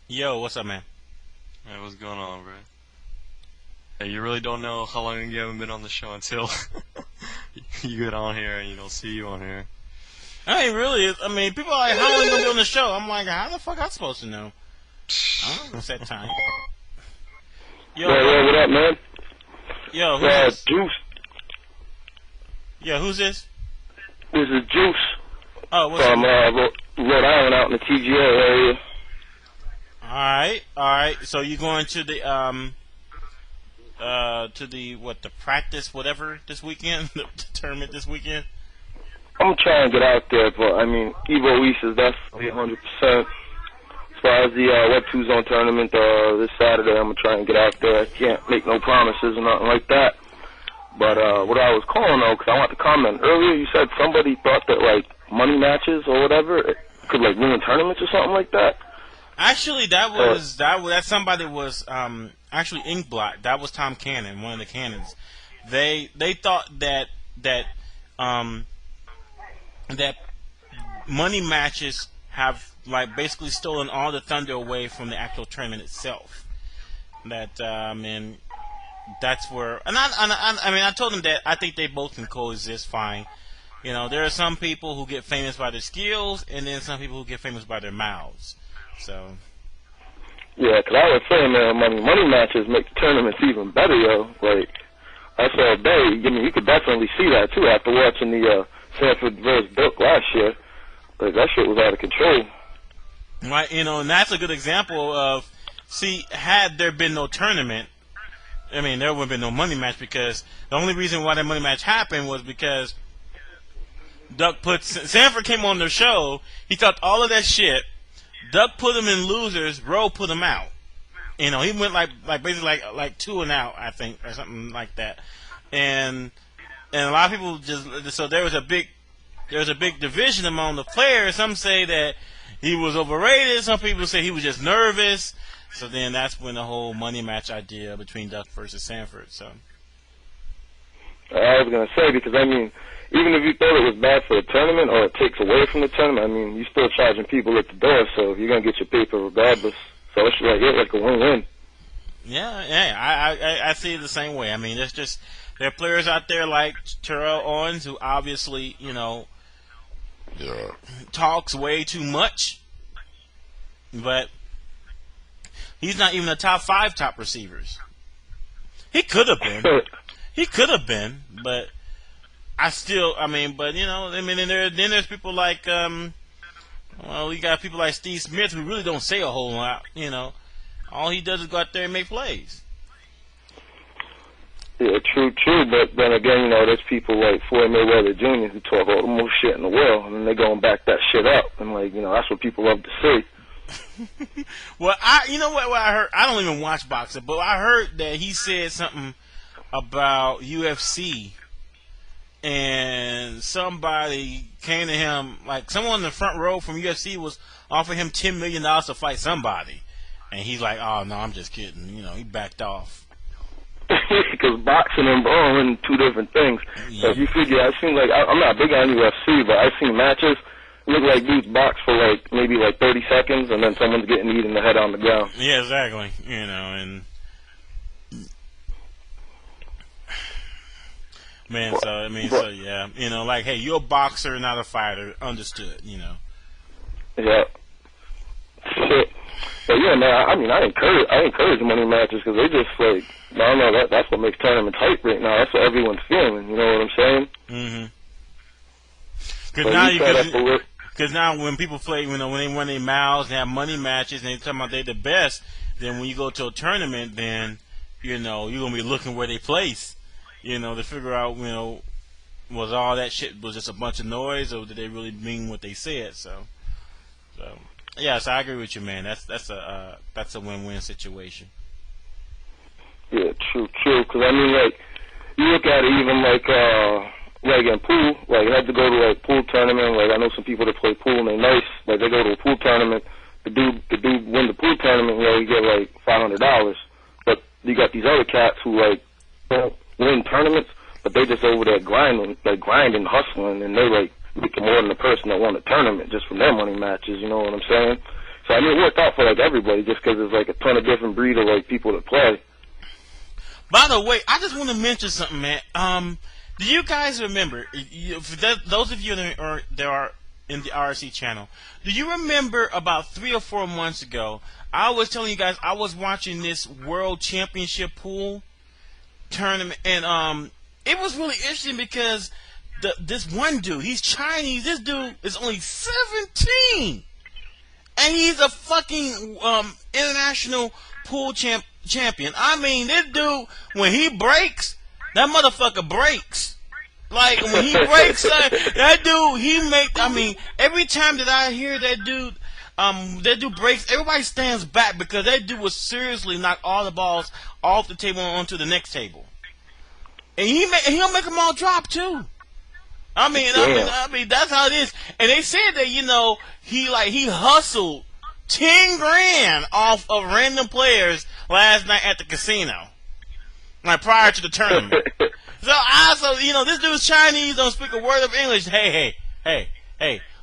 Yo, what's up, man? Hey, what's going on, bro? Hey, you really don't know how long you haven't been on the show until you get on here and you don't see you on here. I ain't really. I mean, people are like, how long you gonna be on the show? I'm like, how the fuck I supposed to know? I don't know what's that time. Yo, what up, man? Yo, who's this? Juice. Yo, who's this? This is Juice. Oh, what's from Rhode Island, out in the TGA area. All right. So you going to the the practice whatever this weekend, the tournament this weekend? I'm trying to get out there, but I mean, Evo East is definitely 100%. As far as the Web 2 Zone tournament this Saturday, I'm gonna try and get out there. I can't make no promises or nothing like that, But what I was calling though, because I want to comment earlier, you said somebody thought that like money matches or whatever it could like ruin tournaments or something like that. Actually, that somebody was actually Inkblot. That was Tom Cannon, one of the Cannons. They thought that money matches have like basically stolen all the thunder away from the actual tournament itself. That and that's where, and I told them that I think they both can coexist fine. You know, there are some people who get famous by their skills, and then some people who get famous by their mouths. So. Yeah, 'cause I was saying, man, money matches make the tournaments even better, yo. Like, I saw Bay, I mean, you could definitely see that, too, after watching the Sanford vs. Duke last year. Like, that shit was out of control. Right, you know, and that's a good example of, see, had there been no tournament, I mean, there would have been no money match, because the only reason why that money match happened was because Sanford came on their show, he talked all of that shit, Duck put him in losers, Rowe put him out. You know, he went like basically like 2 and out, I think, or something like that. And a lot of people so there was a big division among the players. Some say that he was overrated, some people say he was just nervous. So then that's when the whole money match idea between Duck versus Sanford. So I was gonna say, because I mean, even if you thought it was bad for the tournament or it takes away from the tournament, I mean, you're still charging people at the door, so you're going to get your paper regardless. So it's like a win-win. Yeah, I see it the same way. I mean, there's just, there are players out there like Terrell Owens who obviously, you know, talks way too much, but he's not even the top 5 top receivers. He could have been. But but you know, I mean, then there's people like, you got people like Steve Smith who really don't say a whole lot. You know, all he does is go out there and make plays. Yeah, true. But then again, you know, there's people like Floyd Mayweather Jr. who talk all the most shit in the world, and then they go and back that shit up, and like, you know, that's what people love to see. Well, you know what I heard? I don't even watch boxing, but I heard that he said something about UFC. And somebody came to him, like someone in the front row from UFC was offering him $10 million to fight somebody. And he's like, oh, no, I'm just kidding. You know, he backed off. Because boxing and brawling are 2 different things. Yeah. So if you figure, I've seen, like, I'm not big on UFC, but I've seen matches look like dudes box for, like, maybe, 30 seconds, and then someone's getting eaten in the head on the ground. Yeah, exactly. You know, and... Man, so yeah, you know, like, hey, you're a boxer, not a fighter. Understood, you know. Yeah. Shit. But yeah, man. I mean, I encourage money matches because they just like, I don't know, that's what makes tournaments hype right now. That's what everyone's feeling. You know what I'm saying? Mm-hmm. Because now when people play, you know, when they run their mouths and have money matches and they talk about they're the best, then when you go to a tournament, then you know you're gonna be looking where they place. You know, to figure out, you know, was all that shit was just a bunch of noise, or did they really mean what they said? So yeah, so I agree with you, man. That's a win-win situation. Yeah, true. Because I mean, like, you look at it even like in pool. Like, you have to go to like pool tournament. Like, I know some people that play pool and they're nice. Like, they go to a pool tournament. The dude win the pool tournament. You know, you get like $500. But you got these other cats who like don't win tournaments, but they just over there grinding, hustling, and they like making more than the person that won the tournament just from their money matches. You know what I'm saying? So I mean, it worked out for like everybody, just because there's like a ton of different breed of like people that play. By the way, I just want to mention something, man. Do you guys remember? Those of you that are in the RC channel, do you remember about 3 or 4 months ago? I was telling you guys I was watching this World Championship pool tournament, and it was really interesting because this one dude, he's Chinese. This dude is only 17, and he's a fucking international pool champion. I mean, this dude, when he breaks, that motherfucker breaks. Like, when he breaks, that dude, I mean, every time that I hear that dude breaks, everybody stands back because that dude was seriously knock all the balls off the table and onto the next table. and he'll make them all drop too. I mean, that's how it is. And they said that he hustled 10 grand off of random players last night at the casino, like prior to the tournament. This dude's Chinese, don't speak a word of English. Hey,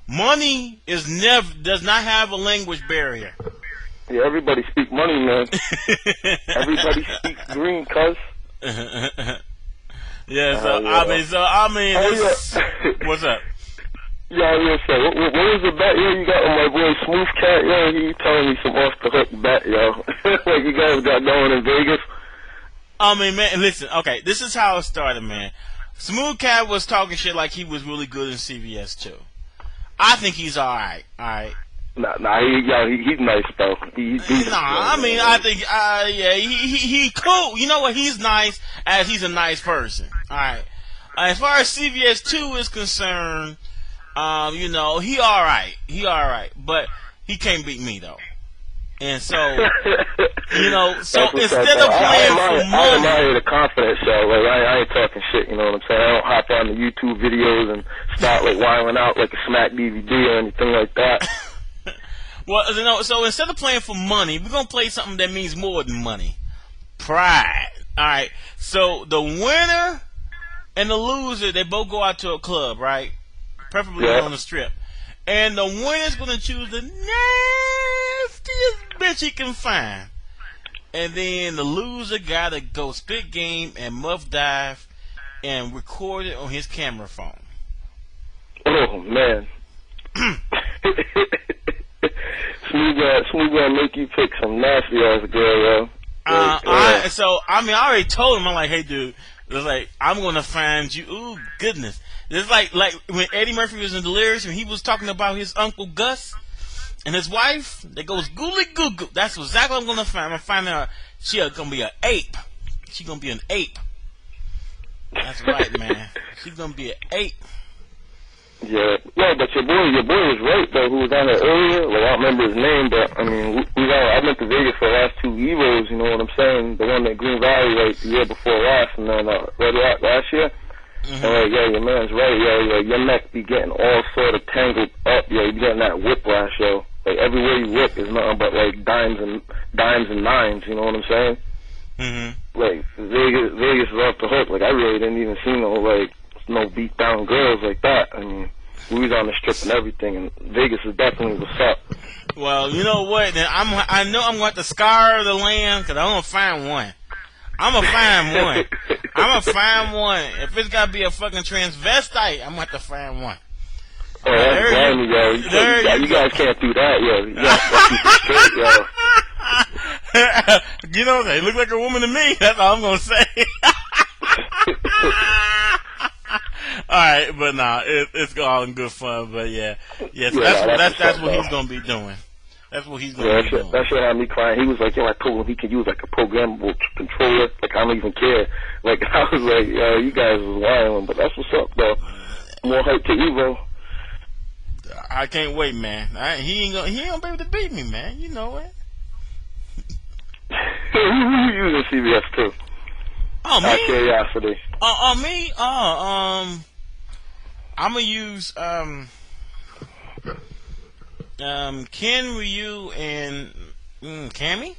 money does not have a language barrier. Yeah, everybody speak money, man. Everybody speak green, cuz. Yeah, what's up? Yeah, I was gonna say, what was the bet, yo? You got on my boy Smooth Cat, yo? He telling me some off the hook bet, yo. Like you guys got going in Vegas. I mean, man, listen, okay, this is how it started, man. Smooth Cat was talking shit like he was really good in CVS too. I think he's alright. He's nice though. I think, he cool. You know what? He's nice as he's a nice person. Alright. As far as CVS 2 is concerned, he alright. But he can't beat me though. And so, so instead of playing for money, I admire the confidence, yo. Like I ain't talking shit. You know what I'm saying? I don't hop on the YouTube videos and start like wilding out like a Smack DVD or anything like that. Well, so instead of playing for money, we're gonna play something that means more than money. Pride. All right. So the winner and the loser, they both go out to a club, right? Preferably on the strip. And the winner's gonna choose the nastiest bitch he can find. And then the loser gotta go spit game and muff dive and record it on his camera phone. Oh man. Smooth gonna make you pick some nasty ass girl, yo. I already told him, I'm like, hey dude, it's like, I'm gonna find you. Ooh, goodness. It's like when Eddie Murphy was in Delirious and he was talking about his Uncle Gus and his wife that goes gooly goo goo. That's exactly what I'm gonna find. I'm gonna find out she's gonna be an ape. She's gonna be an ape. That's right, man. She's gonna be an ape. Yeah, but your boy was right though. Who was on there earlier? Like I don't remember his name, but I mean, I went to Vegas for the last 2 Evos. You know what I'm saying? The one at Green Valley, like the year before last, and then Red Rock last year. Mm-hmm. And your man's right, your neck be getting all sort of tangled up, yo. You be getting that whiplash, yo. Like everywhere you look is nothing but like dimes and nines. You know what I'm saying? Mm-hmm. Like Vegas is off the hook. Like I really didn't even see no beat down girls like that. I mean, we was on the strip and everything, and Vegas is definitely what's up. Well, you know what? Then I know I'm going to scour the land because I'm gonna find one. I'm gonna find one. If it's gotta be a fucking transvestite, I'm gonna have to find one. Oh, that's grimy, yo. You guys can't do that, yo. You guys gotta keep it straight, yo. You know, they look like a woman to me. That's all I'm gonna say. Alright, but nah, it's all in good fun, but yeah. So that's what he's gonna be doing. That's what he's gonna be doing. That shit had me crying. He was like, yo, I told him he could use like a programmable controller. Like, I don't even care. Like, I was like, yo, you guys was lying, but that's what's up, though. More hype to Evo. I can't wait, man. He ain't gonna be able to beat me, man. You know it. Who you using CVS too? Oh, me? Out of curiosity. Me? I'm gonna use Ken, Ryu, and Cammy.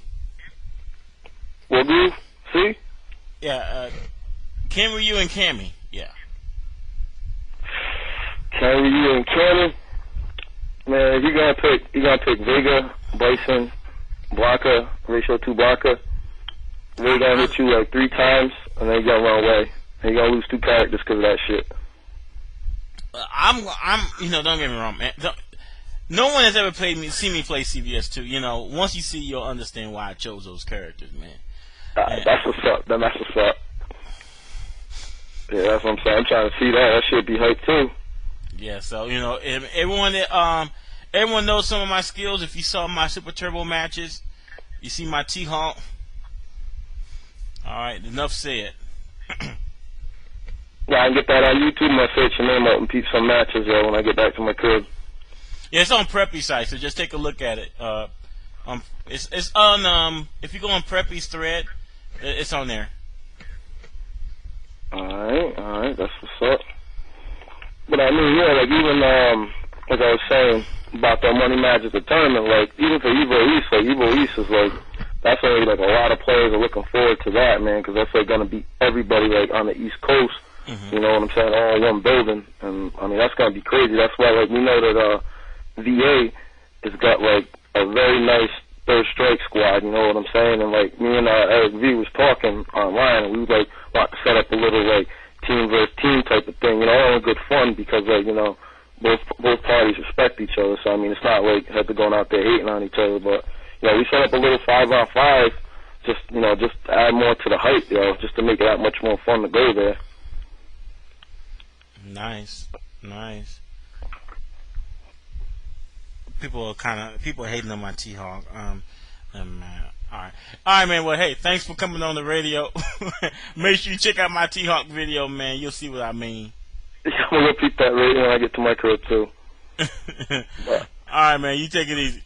What do you see? Yeah, Ken, Ryu, and Cammy. Yeah. Ken, Ryu, and Cammy. Man, you gonna pick Vega, Bison, Blanca, ratio 2 Blanca. They're gonna hit you like 3 times, and then you gotta run away. And you gonna lose 2 characters because of that shit. I'm, don't get me wrong, man. No one has ever seen me play CVS 2. You know, once you see, you'll understand why I chose those characters, man. That's what's up. That's what's up. Yeah, that's what I'm saying. I'm trying to see that. That should be hype too. Yeah, so everyone knows some of my skills. If you saw my Super Turbo matches, you see my T-Honk. All right, enough said. Yeah, I can get that on YouTube. I'm gonna search your name up and peep some matches when I get back to my crib. Yeah, it's on Preppy site, so just take a look at it. It's on if you go on Preppy's thread, it's on there. Alright, that's what's up. But I mean, yeah, like even, like I was saying about that Money Magic the tournament, like even for Evo East, like Evo East is like, that's already like a lot of players are looking forward to that, man, because that's like gonna be everybody like on the East Coast, you know what I'm saying, all in one building, and I mean that's gonna be crazy. That's why like we know that VA has got like a very nice third strike squad, you know what I'm saying, and like me and Eric V was talking online, and we was like about to set up a little like team versus team type of thing, you know, all in good fun because like, you know, both parties respect each other, so I mean it's not like had to going out there hating on each other, but you know, we set up a little 5-on-5, just you know, just to add more to the hype, you know, just to make it that much more fun to go there. Nice. People are hating on my T-Hawk. All right, man. Well, hey, thanks for coming on the radio. Make sure you check out my T-Hawk video, man. You'll see what I mean. I'm gonna repeat that right when I get to my crib too. All right, man. You take it easy.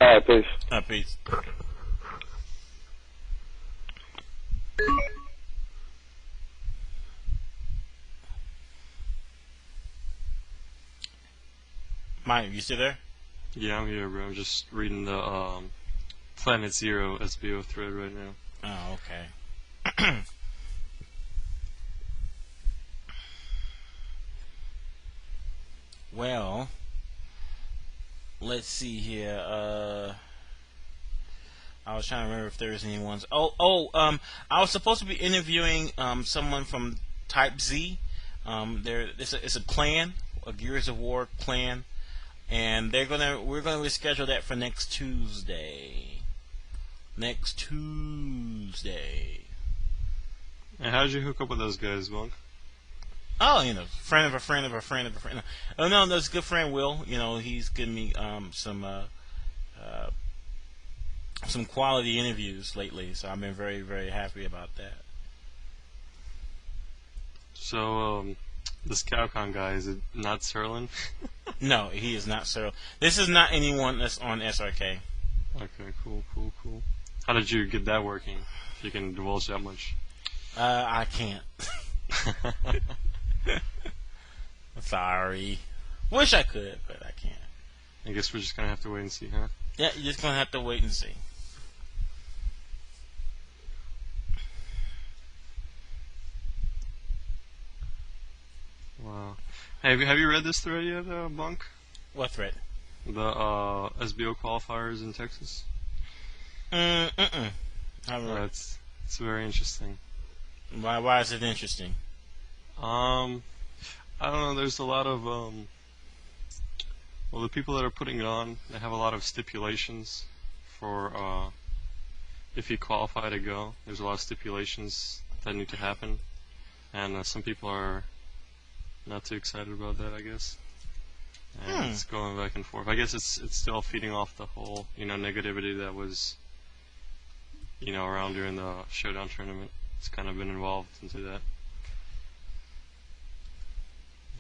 All right, peace. Peace. Mike, you still there? Yeah, I'm here, bro. I'm just reading the Planet Zero SBO thread right now. Oh, okay. Well, let's see here. I was trying to remember if there was any ones. I was supposed to be interviewing someone from Type Z. It's a clan, a Gears of War clan, and we're gonna reschedule that for next Tuesday. And how did you hook up with those guys, Monk? Oh, you know, friend of a friend of a friend of a friend. Oh no, that's a good friend Will. You know, he's given me some quality interviews lately, so I've been very, very happy about that. So, this Capcom guy, is it not Serlin? No, he is not Cyril. This is not anyone that's on SRK. Okay, cool. How did you get that working? If you can divulge that much. I can't. Sorry. Wish I could, but I can't. I guess we're just gonna have to wait and see, huh? Yeah, you're just gonna have to wait and see. Wow. Hey, have you read this thread yet, Bunk? What thread? The SBO qualifiers in Texas? It's very interesting. Why is it interesting? I don't know, there's a lot of, the people that are putting it on, they have a lot of stipulations for, if you qualify to go. There's a lot of stipulations that need to happen, and some people are not too excited about that, I guess. And it's going back and forth. I guess it's still feeding off the whole, negativity that was, around during the Showdown tournament. It's kind of been involved into that.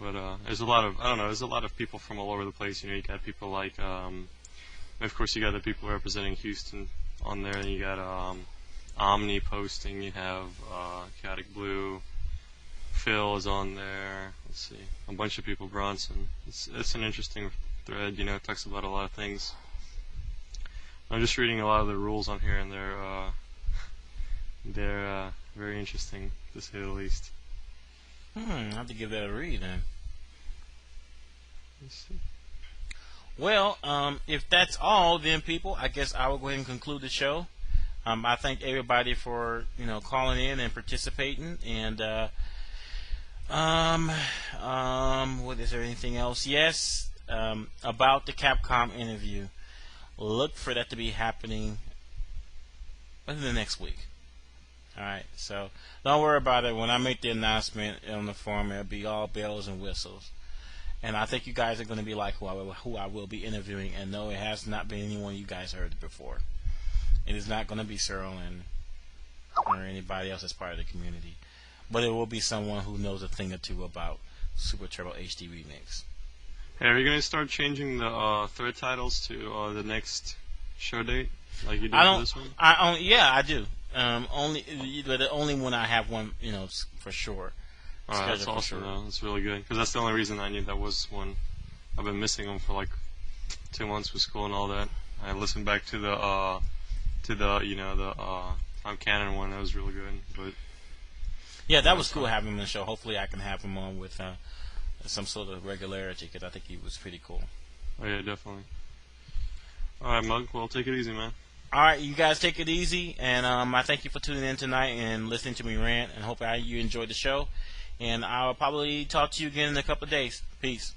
But there's a lot of people from all over the place. You got people like, of course, you got the people representing Houston on there, and you got Omni posting. You have Chaotic Blue. Phil is on there. Let's see, a bunch of people. Bronson. It's an interesting thread. It talks about a lot of things. I'm just reading a lot of the rules on here, and they're very interesting, to say the least. I have to give that a read then. Let's see. Well, if that's all, then people, I guess I will go ahead and conclude the show. I thank everybody for calling in and participating. And what is there anything else? Yes, about the Capcom interview. Look for that to be happening within the next week. Alright, so don't worry about it. When I make the announcement on the forum, it'll be all bells and whistles. And I think you guys are going to be like who I will be interviewing. And no, it has not been anyone you guys heard before. It is not going to be Serlin or anybody else that's part of the community. But it will be someone who knows a thing or two about Super Turbo HD Remix. Hey, are you going to start changing the thread titles to the next show date, like you did for this one? Yeah, I do. The only one I have one, for sure. All right, that's awesome, though. That's really good. Because that's the only reason I knew that was one. I've been missing them for like 2 months with school and all that. I listened back to the Tom Cannon one. That was really good. But yeah, that was cool having him on the show. Hopefully, I can have him on with some sort of regularity because I think he was pretty cool. Oh yeah, definitely. All right, Mug. Well, take it easy, man. All right, you guys take it easy, and I thank you for tuning in tonight and listening to me rant, and hope you enjoyed the show. And I'll probably talk to you again in a couple of days. Peace.